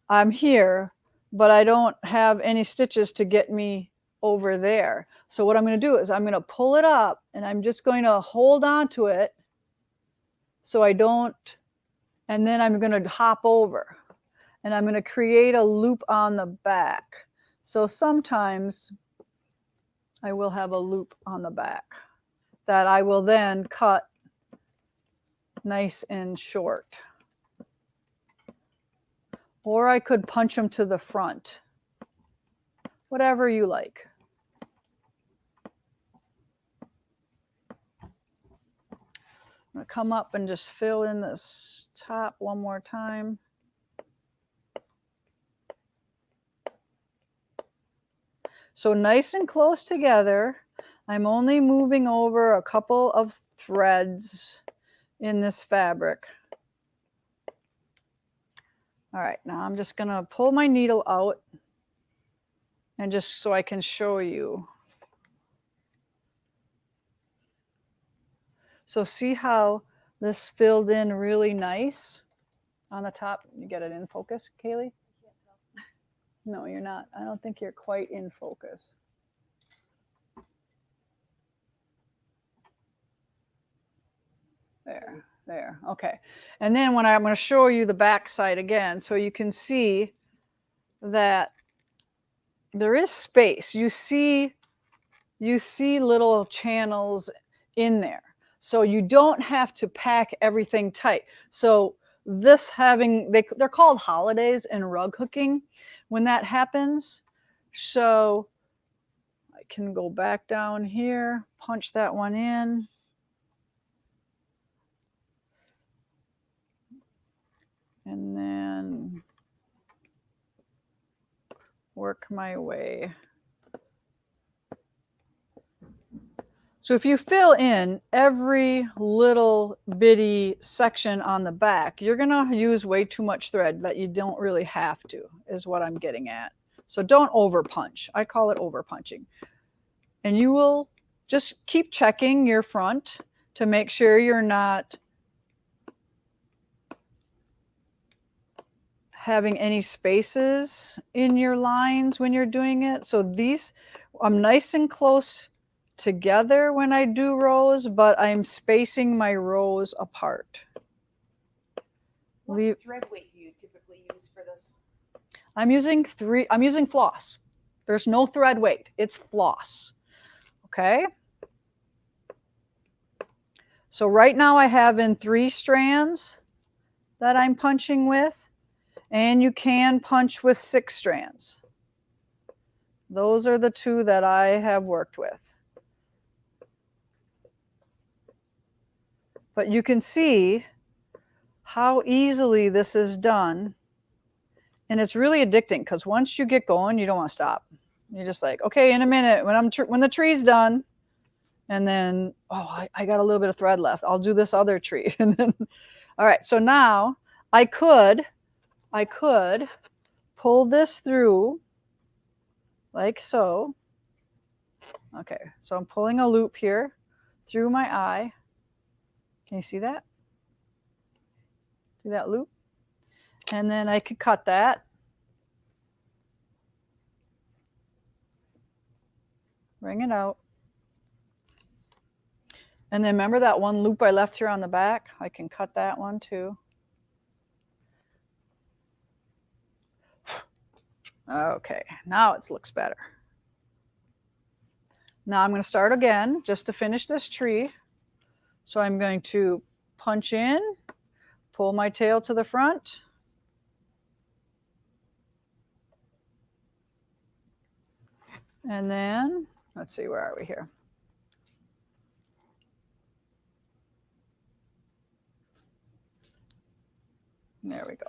I'm here, but I don't have any stitches to get me over there. So what I'm going to do is I'm going to pull it up and I'm just going to hold on to it so I don't, and then I'm going to hop over and I'm going to create a loop on the back. So sometimes I will have a loop on the back that I will then cut nice and short. Or I could punch them to the front, whatever you like. I'm going to come up and just fill in this top one more time. So nice and close together. I'm only moving over a couple of threads in this fabric. All right, now I'm just going to pull my needle out and just so I can show you. So see how this filled in really nice on the top? You get it in focus, Kaylee? No, you're not. I don't think you're quite in focus. There, okay. And then when I'm going to show you the back side again, so you can see that there is space. You see little channels in there. So you don't have to pack everything tight. So this they're called holidays in rug hooking when that happens. So I can go back down here, punch that one in. And then work my way. So if you fill in every little bitty section on the back, you're going to use way too much thread that you don't really have to, is what I'm getting at. So don't over punch. I call it over punching. And you will just keep checking your front to make sure you're not having any spaces in your lines when you're doing it. So these, I'm nice and close together when I do rows, but I'm spacing my rows apart. What thread weight do you typically use for this? I'm using floss. There's no thread weight, it's floss. Okay. So right now I have in 3 strands that I'm punching with, and you can punch with 6 strands. Those are the 2 that I have worked with. But you can see how easily this is done. And it's really addicting because once you get going, you don't want to stop. You're just like, okay, in a minute, when the tree's done, And then, oh, I got a little bit of thread left. I'll do this other tree. And then, all right, so now I could pull this through like so. Okay, so I'm pulling a loop here through my eye. Can you see that? See that loop? And then I could cut that. Bring it out. And then remember that one loop I left here on the back? I can cut that one too. Okay, now it looks better. Now I'm going to start again just to finish this tree. So I'm going to punch in, pull my tail to the front. And then, let's see, where are we here? There we go.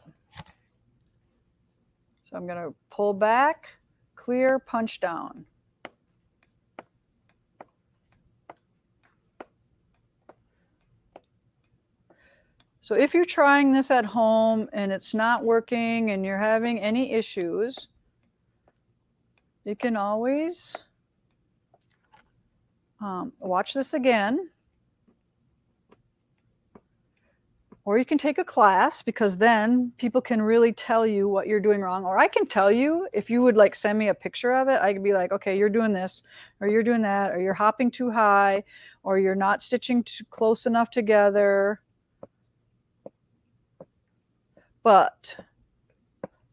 So I'm going to pull back, clear, punch down. So if you're trying this at home and it's not working and you're having any issues, you can always watch this again. Or you can take a class, because then people can really tell you what you're doing wrong. Or I can tell you, if you would like send me a picture of it, I could be like, okay, you're doing this, or you're doing that, or you're hopping too high, or you're not stitching too close enough together. But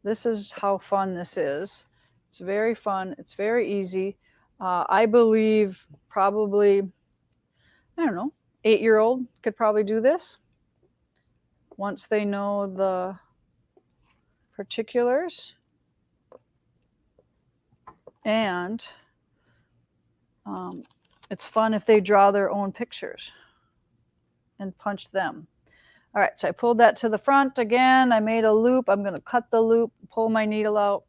this is how fun this is. It's very fun. It's very easy. I believe probably, I don't know, 8-year-old could probably do this once they know the particulars. And it's fun if they draw their own pictures and punch them. All right, so I pulled that to the front again. I made a loop. I'm going to cut the loop, pull my needle out.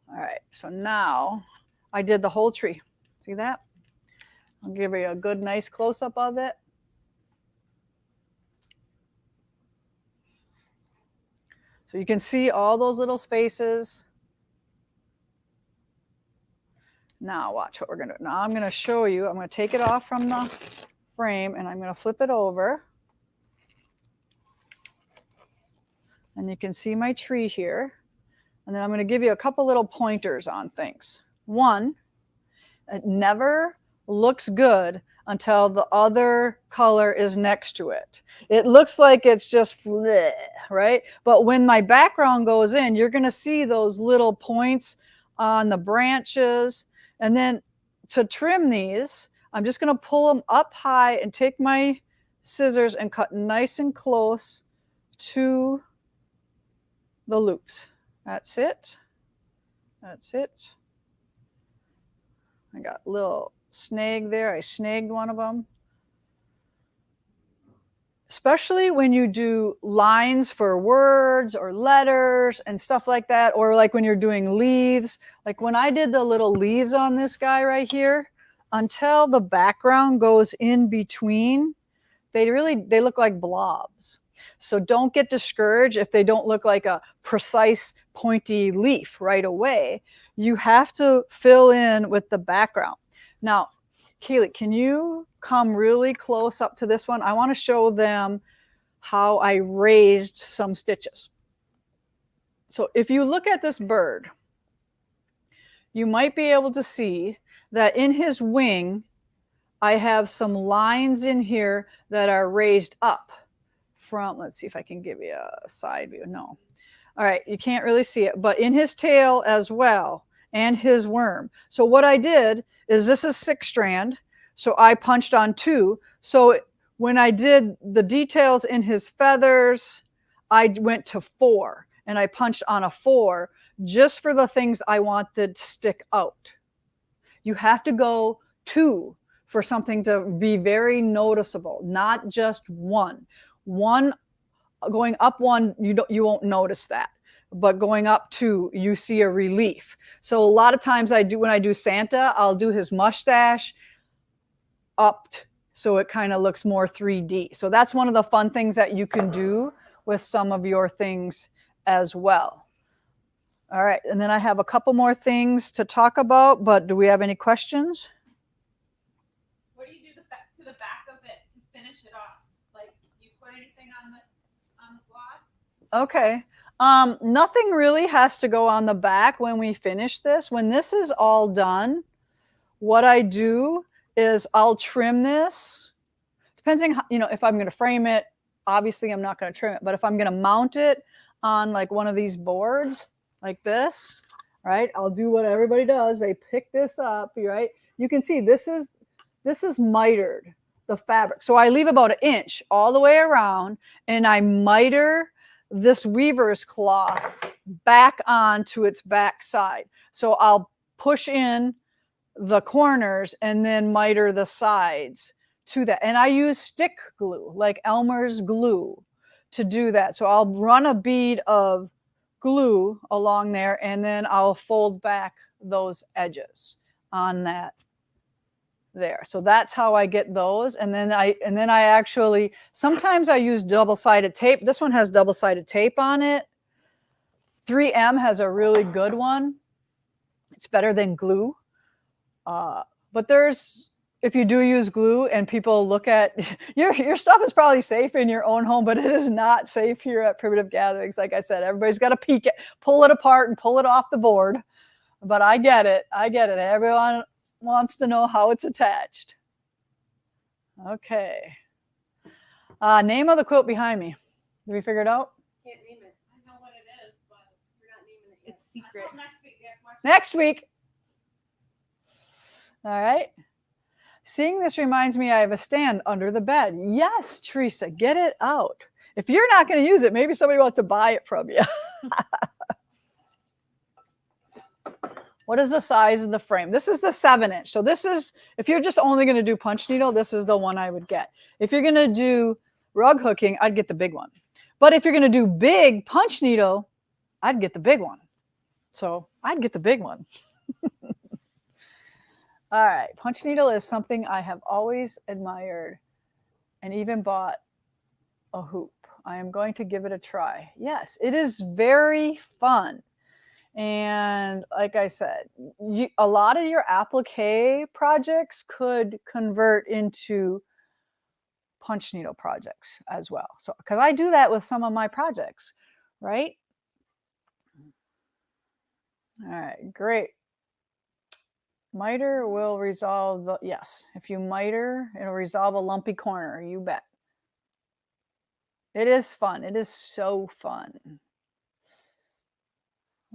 All right, so now I did the whole tree. See that? I'll give you a good, nice close-up of it. So you can see all those little spaces. Now watch what we're going to do. Now I'm going to show you. I'm going to take it off from the frame and I'm going to flip it over. And you can see my tree here. And then I'm going to give you a couple little pointers on things. One, it never looks good until the other color is next to it. It looks like it's just bleh, right? But when my background goes in, you're going to see those little points on the branches. And then to trim these, I'm just going to pull them up high and take my scissors and cut nice and close to the loops. That's it. That's it. I got a little snag there. I snagged one of them. Especially when you do lines for words or letters and stuff like that, or like when you're doing leaves. Like when I did the little leaves on this guy right here, until the background goes in between, they look like blobs. So don't get discouraged if they don't look like a precise pointy leaf right away. You have to fill in with the background. Now, Kaylee, can you come really close up to this one? I want to show them how I raised some stitches. So if you look at this bird, you might be able to see that in his wing, I have some lines in here that are raised up from, let's see if I can give you a side view. No. All right, you can't really see it, but in his tail as well, and his worm. So what I did is, this is 6 strand, so I punched on 2. So when I did the details in his feathers, I went to 4, and I punched on a 4 just for the things I wanted to stick out. You have to go 2 for something to be very noticeable, not just 1. One, going up 1, you won't notice that. But going up 2, you see a relief. So a lot of times when I do Santa, I'll do his mustache upped so it kind of looks more 3D. So that's one of the fun things that you can do with some of your things as well. All right, and then I have a couple more things to talk about, but do we have any questions? What do you do to the back of it to finish it off? Like, do you put anything on the floss? Okay. Nothing really has to go on the back when we finish this. When this is all done, what I do is I'll trim this. Depending, if I'm going to frame it, obviously I'm not going to trim it. But if I'm going to mount it on like one of these boards like this, right? I'll do what everybody does. They pick this up, right? You can see this is mitered, the fabric. So I leave about 1 inch all the way around, and I miter this weaver's cloth back onto its back side. So I'll push in the corners and then miter the sides to that. And I use stick glue, like Elmer's glue, to do that. So I'll run a bead of glue along there, and then I'll fold back those edges on that there. So that's how I get those. And then I actually, sometimes I use double-sided tape. This one has double-sided tape on it. 3M has a really good one. It's better than glue. But if you do use glue and people look at your stuff, is probably safe in your own home, but it is not safe here at Primitive Gatherings. Like I said, everybody's got to peek it, pull it apart and pull it off the board. But I get it. Everyone wants to know how it's attached. Okay. Name of the quilt behind me. Did we figure it out? Can't name it. I know what it is, but you're not naming it yet. It's secret. Next week. Next week. All right. Seeing this reminds me I have a stand under the bed. Yes, Teresa, get it out. If you're not going to use it, maybe somebody wants to buy it from you. What is the size of the frame? This is the 7-inch. So this is, if you're just only going to do punch needle, this is the one I would get. If you're going to do rug hooking, I'd get the big one. But if you're going to do big punch needle, I'd get the big one. So I'd get the big one. All right, punch needle is something I have always admired and even bought a hoop. I am going to give it a try. Yes, it is very fun. And like I said, a lot of your applique projects could convert into punch needle projects as well. So, because I do that with some of my projects, right? All right, great. Miter will resolve the, yes, if you miter, it'll resolve a lumpy corner, you bet. It is fun. It is so fun.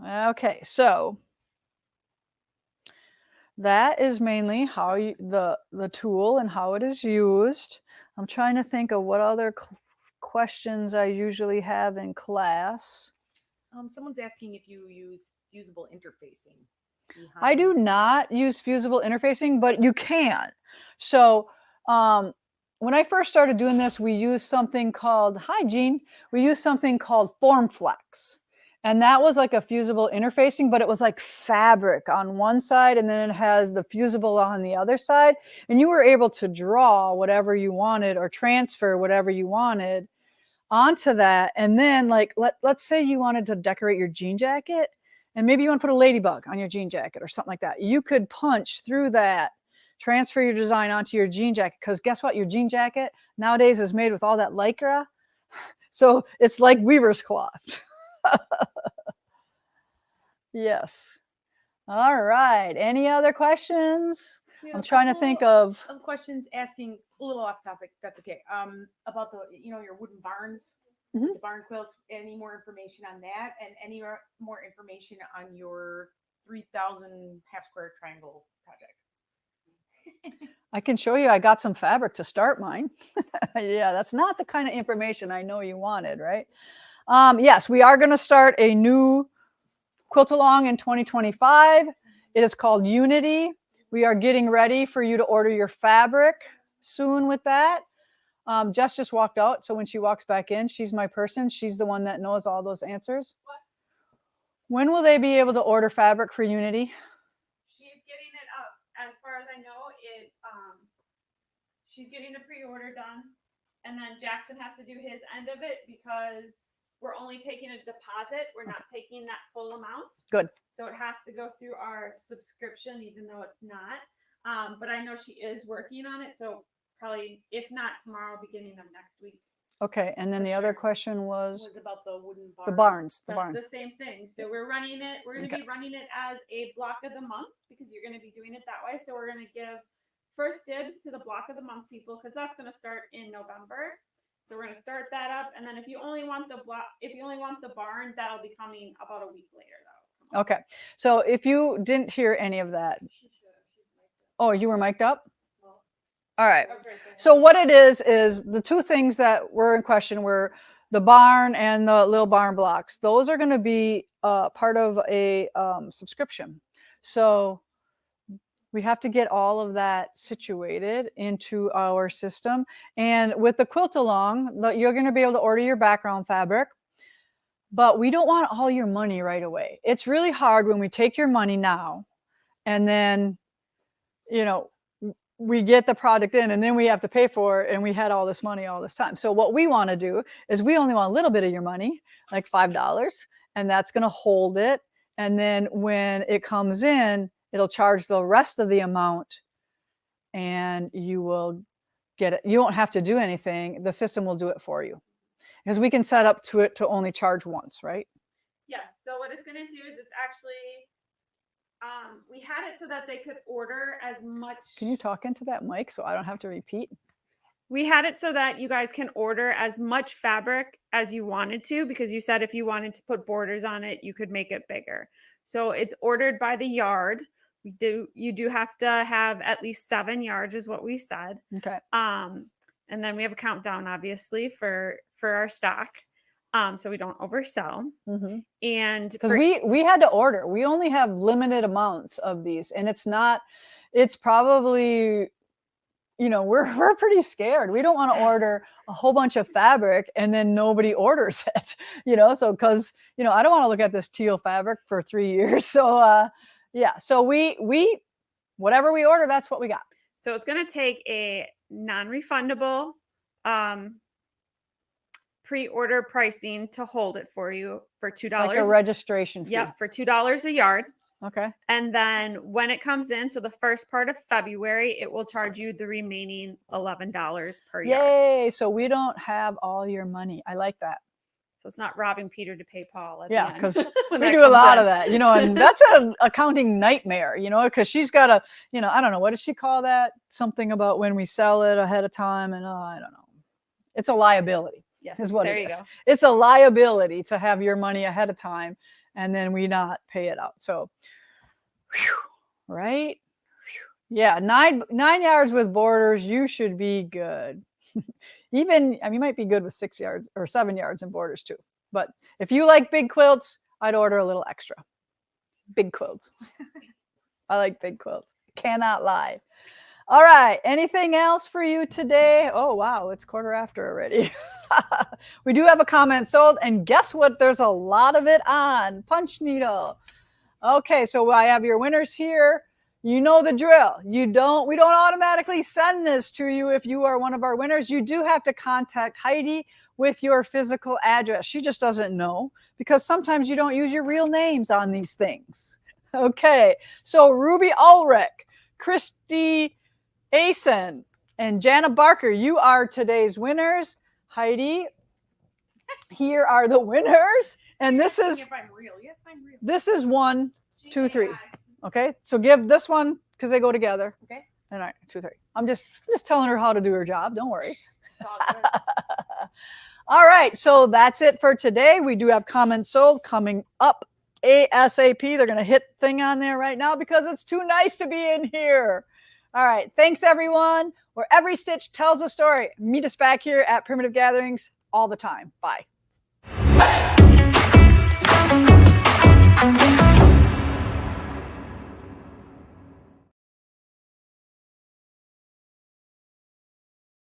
Okay, so that is mainly how the tool and how it is used. I'm trying to think of what other questions I usually have in class. Someone's asking if you use fusible interfacing. I do not use fusible interfacing, but you can. So when I first started doing this, we used something called, hi Jean, we used something called FormFlex. And that was like a fusible interfacing, but it was like fabric on one side, and then it has the fusible on the other side. And you were able to draw whatever you wanted or transfer whatever you wanted onto that. And then like, let's say you wanted to decorate your jean jacket, and maybe you want to put a ladybug on your jean jacket or something like that. You could punch through that, transfer your design onto your jean jacket, because guess what? Your jean jacket nowadays is made with all that Lycra. So it's like weaver's cloth. Yes. All right. Any other questions? I'm trying to think of questions asking a little off topic. That's okay. About the, your wooden barns, Mhm. the barn quilts. Any more information on that, and any more information on your 3,000 half square triangle project? I can show you. I got some fabric to start mine. Yeah, that's not the kind of information I know you wanted, right? Yes, we are going to start a new quilt along in 2025. It is called Unity. We are getting ready for you to order your fabric soon with that. Jess just walked out, so when she walks back in, she's my person. She's the one that knows all those answers. What? When will they be able to order fabric for Unity? She's getting it up. As far as I know, she's getting the pre-order done, and then Jackson has to do his end of it because we're only taking a deposit. We're not taking that full amount. Good. So it has to go through our subscription, even though it's not. But I know she is working on it, so probably, if not tomorrow, beginning of next week. Okay, and then For the other sure. question was Was about the wooden the barns. barns. That's the same thing. So we're running it. We're going to Okay. be running it as a block of the month because you're going to be doing it that way. So we're going to give first dibs to the block of the month people because that's going to start in November. So we're going to start that up, and then if you only want the block, if you only want the barn, that'll be coming about a week later. Though. Okay, so if you didn't hear any of that, oh, you were mic'd up. All right. So what it is the two things that were in question were the barn and the little barn blocks. Those are going to be part of a subscription. So we have to get all of that situated into our system. And with the quilt along, you're going to be able to order your background fabric, but we don't want all your money right away. It's really hard when we take your money now and then, you know, we get the product in and then we have to pay for it and we had all this money all this time. So what we want to do is we only want a little bit of your money, like $5, and that's going to hold it. And then when it comes in, it'll charge the rest of the amount and you will get it. You won't have to do anything. The system will do it for you because we can set up to it to only charge once, right? Yes. So what it's going to do is it's actually, we had it so that they could order as much. Can you talk into that mic so I don't have to repeat? We had it so that you guys can order as much fabric as you wanted to, because you said if you wanted to put borders on it, you could make it bigger. So it's ordered by the yard. You do have to have at least 7 yards is what we said. Okay. And then we have a countdown, obviously, for our stock. So we don't oversell. Mm-hmm. And because we had to order. We only have limited amounts of these, and it's probably, you know, we're pretty scared. We don't want to order a whole bunch of fabric and then nobody orders it, you know, so because, you know, I don't want to look at this teal fabric for 3 years. So yeah, so we whatever we order, that's what we got. So it's going to take a non-refundable pre-order pricing to hold it for you for $2. Like a registration fee. Yep, for $2 a yard. Okay. And then when it comes in, so the first part of February, it will charge you the remaining $11 per yard. Yay! So we don't have all your money. I like that. So it's not robbing Peter to pay Paul. At Yeah, the end because when we that do a comes lot in. of that, you know, and that's an accounting nightmare, you know, because she's got a, you know, I don't know, what does she call that? Something about when we sell it ahead of time, and I don't know. It's a liability. Yes, Is what there it you is. go. It's a liability to have your money ahead of time and then we not pay it out. So, whew, right? Whew. Yeah, 9 yards with borders, you should be good. Even, I mean, you might be good with 6 yards or 7 yards in borders too. But if you like big quilts, I'd order a little extra. Big quilts. I like big quilts. Cannot lie. All right. Anything else for you today? Oh, wow. It's 1:15 already. We do have a comment sold. And guess what? There's a lot of it on Punch Needle. Okay. So I have your winners here. You know the drill. We don't automatically send this to you if you are one of our winners. You do have to contact Heidi with your physical address. She just doesn't know because sometimes you don't use your real names on these things. Okay. So Ruby Ulrich, Christy Asen, and Jana Barker, you are today's winners. Heidi, here are the winners. And this is, If I'm real. Yes, I'm real. this is 1, 2, 3. Okay. So give this one because they go together. Okay. And all right, 2, 3. I'm just telling her how to do her job. Don't worry. It's all good. All right. So that's it for today. We do have comments sold coming up ASAP. They're going to hit thing on there right now because it's too nice to be in here. All right. Thanks, everyone. Where every stitch tells a story. Meet us back here at Primitive Gatherings all the time. Bye.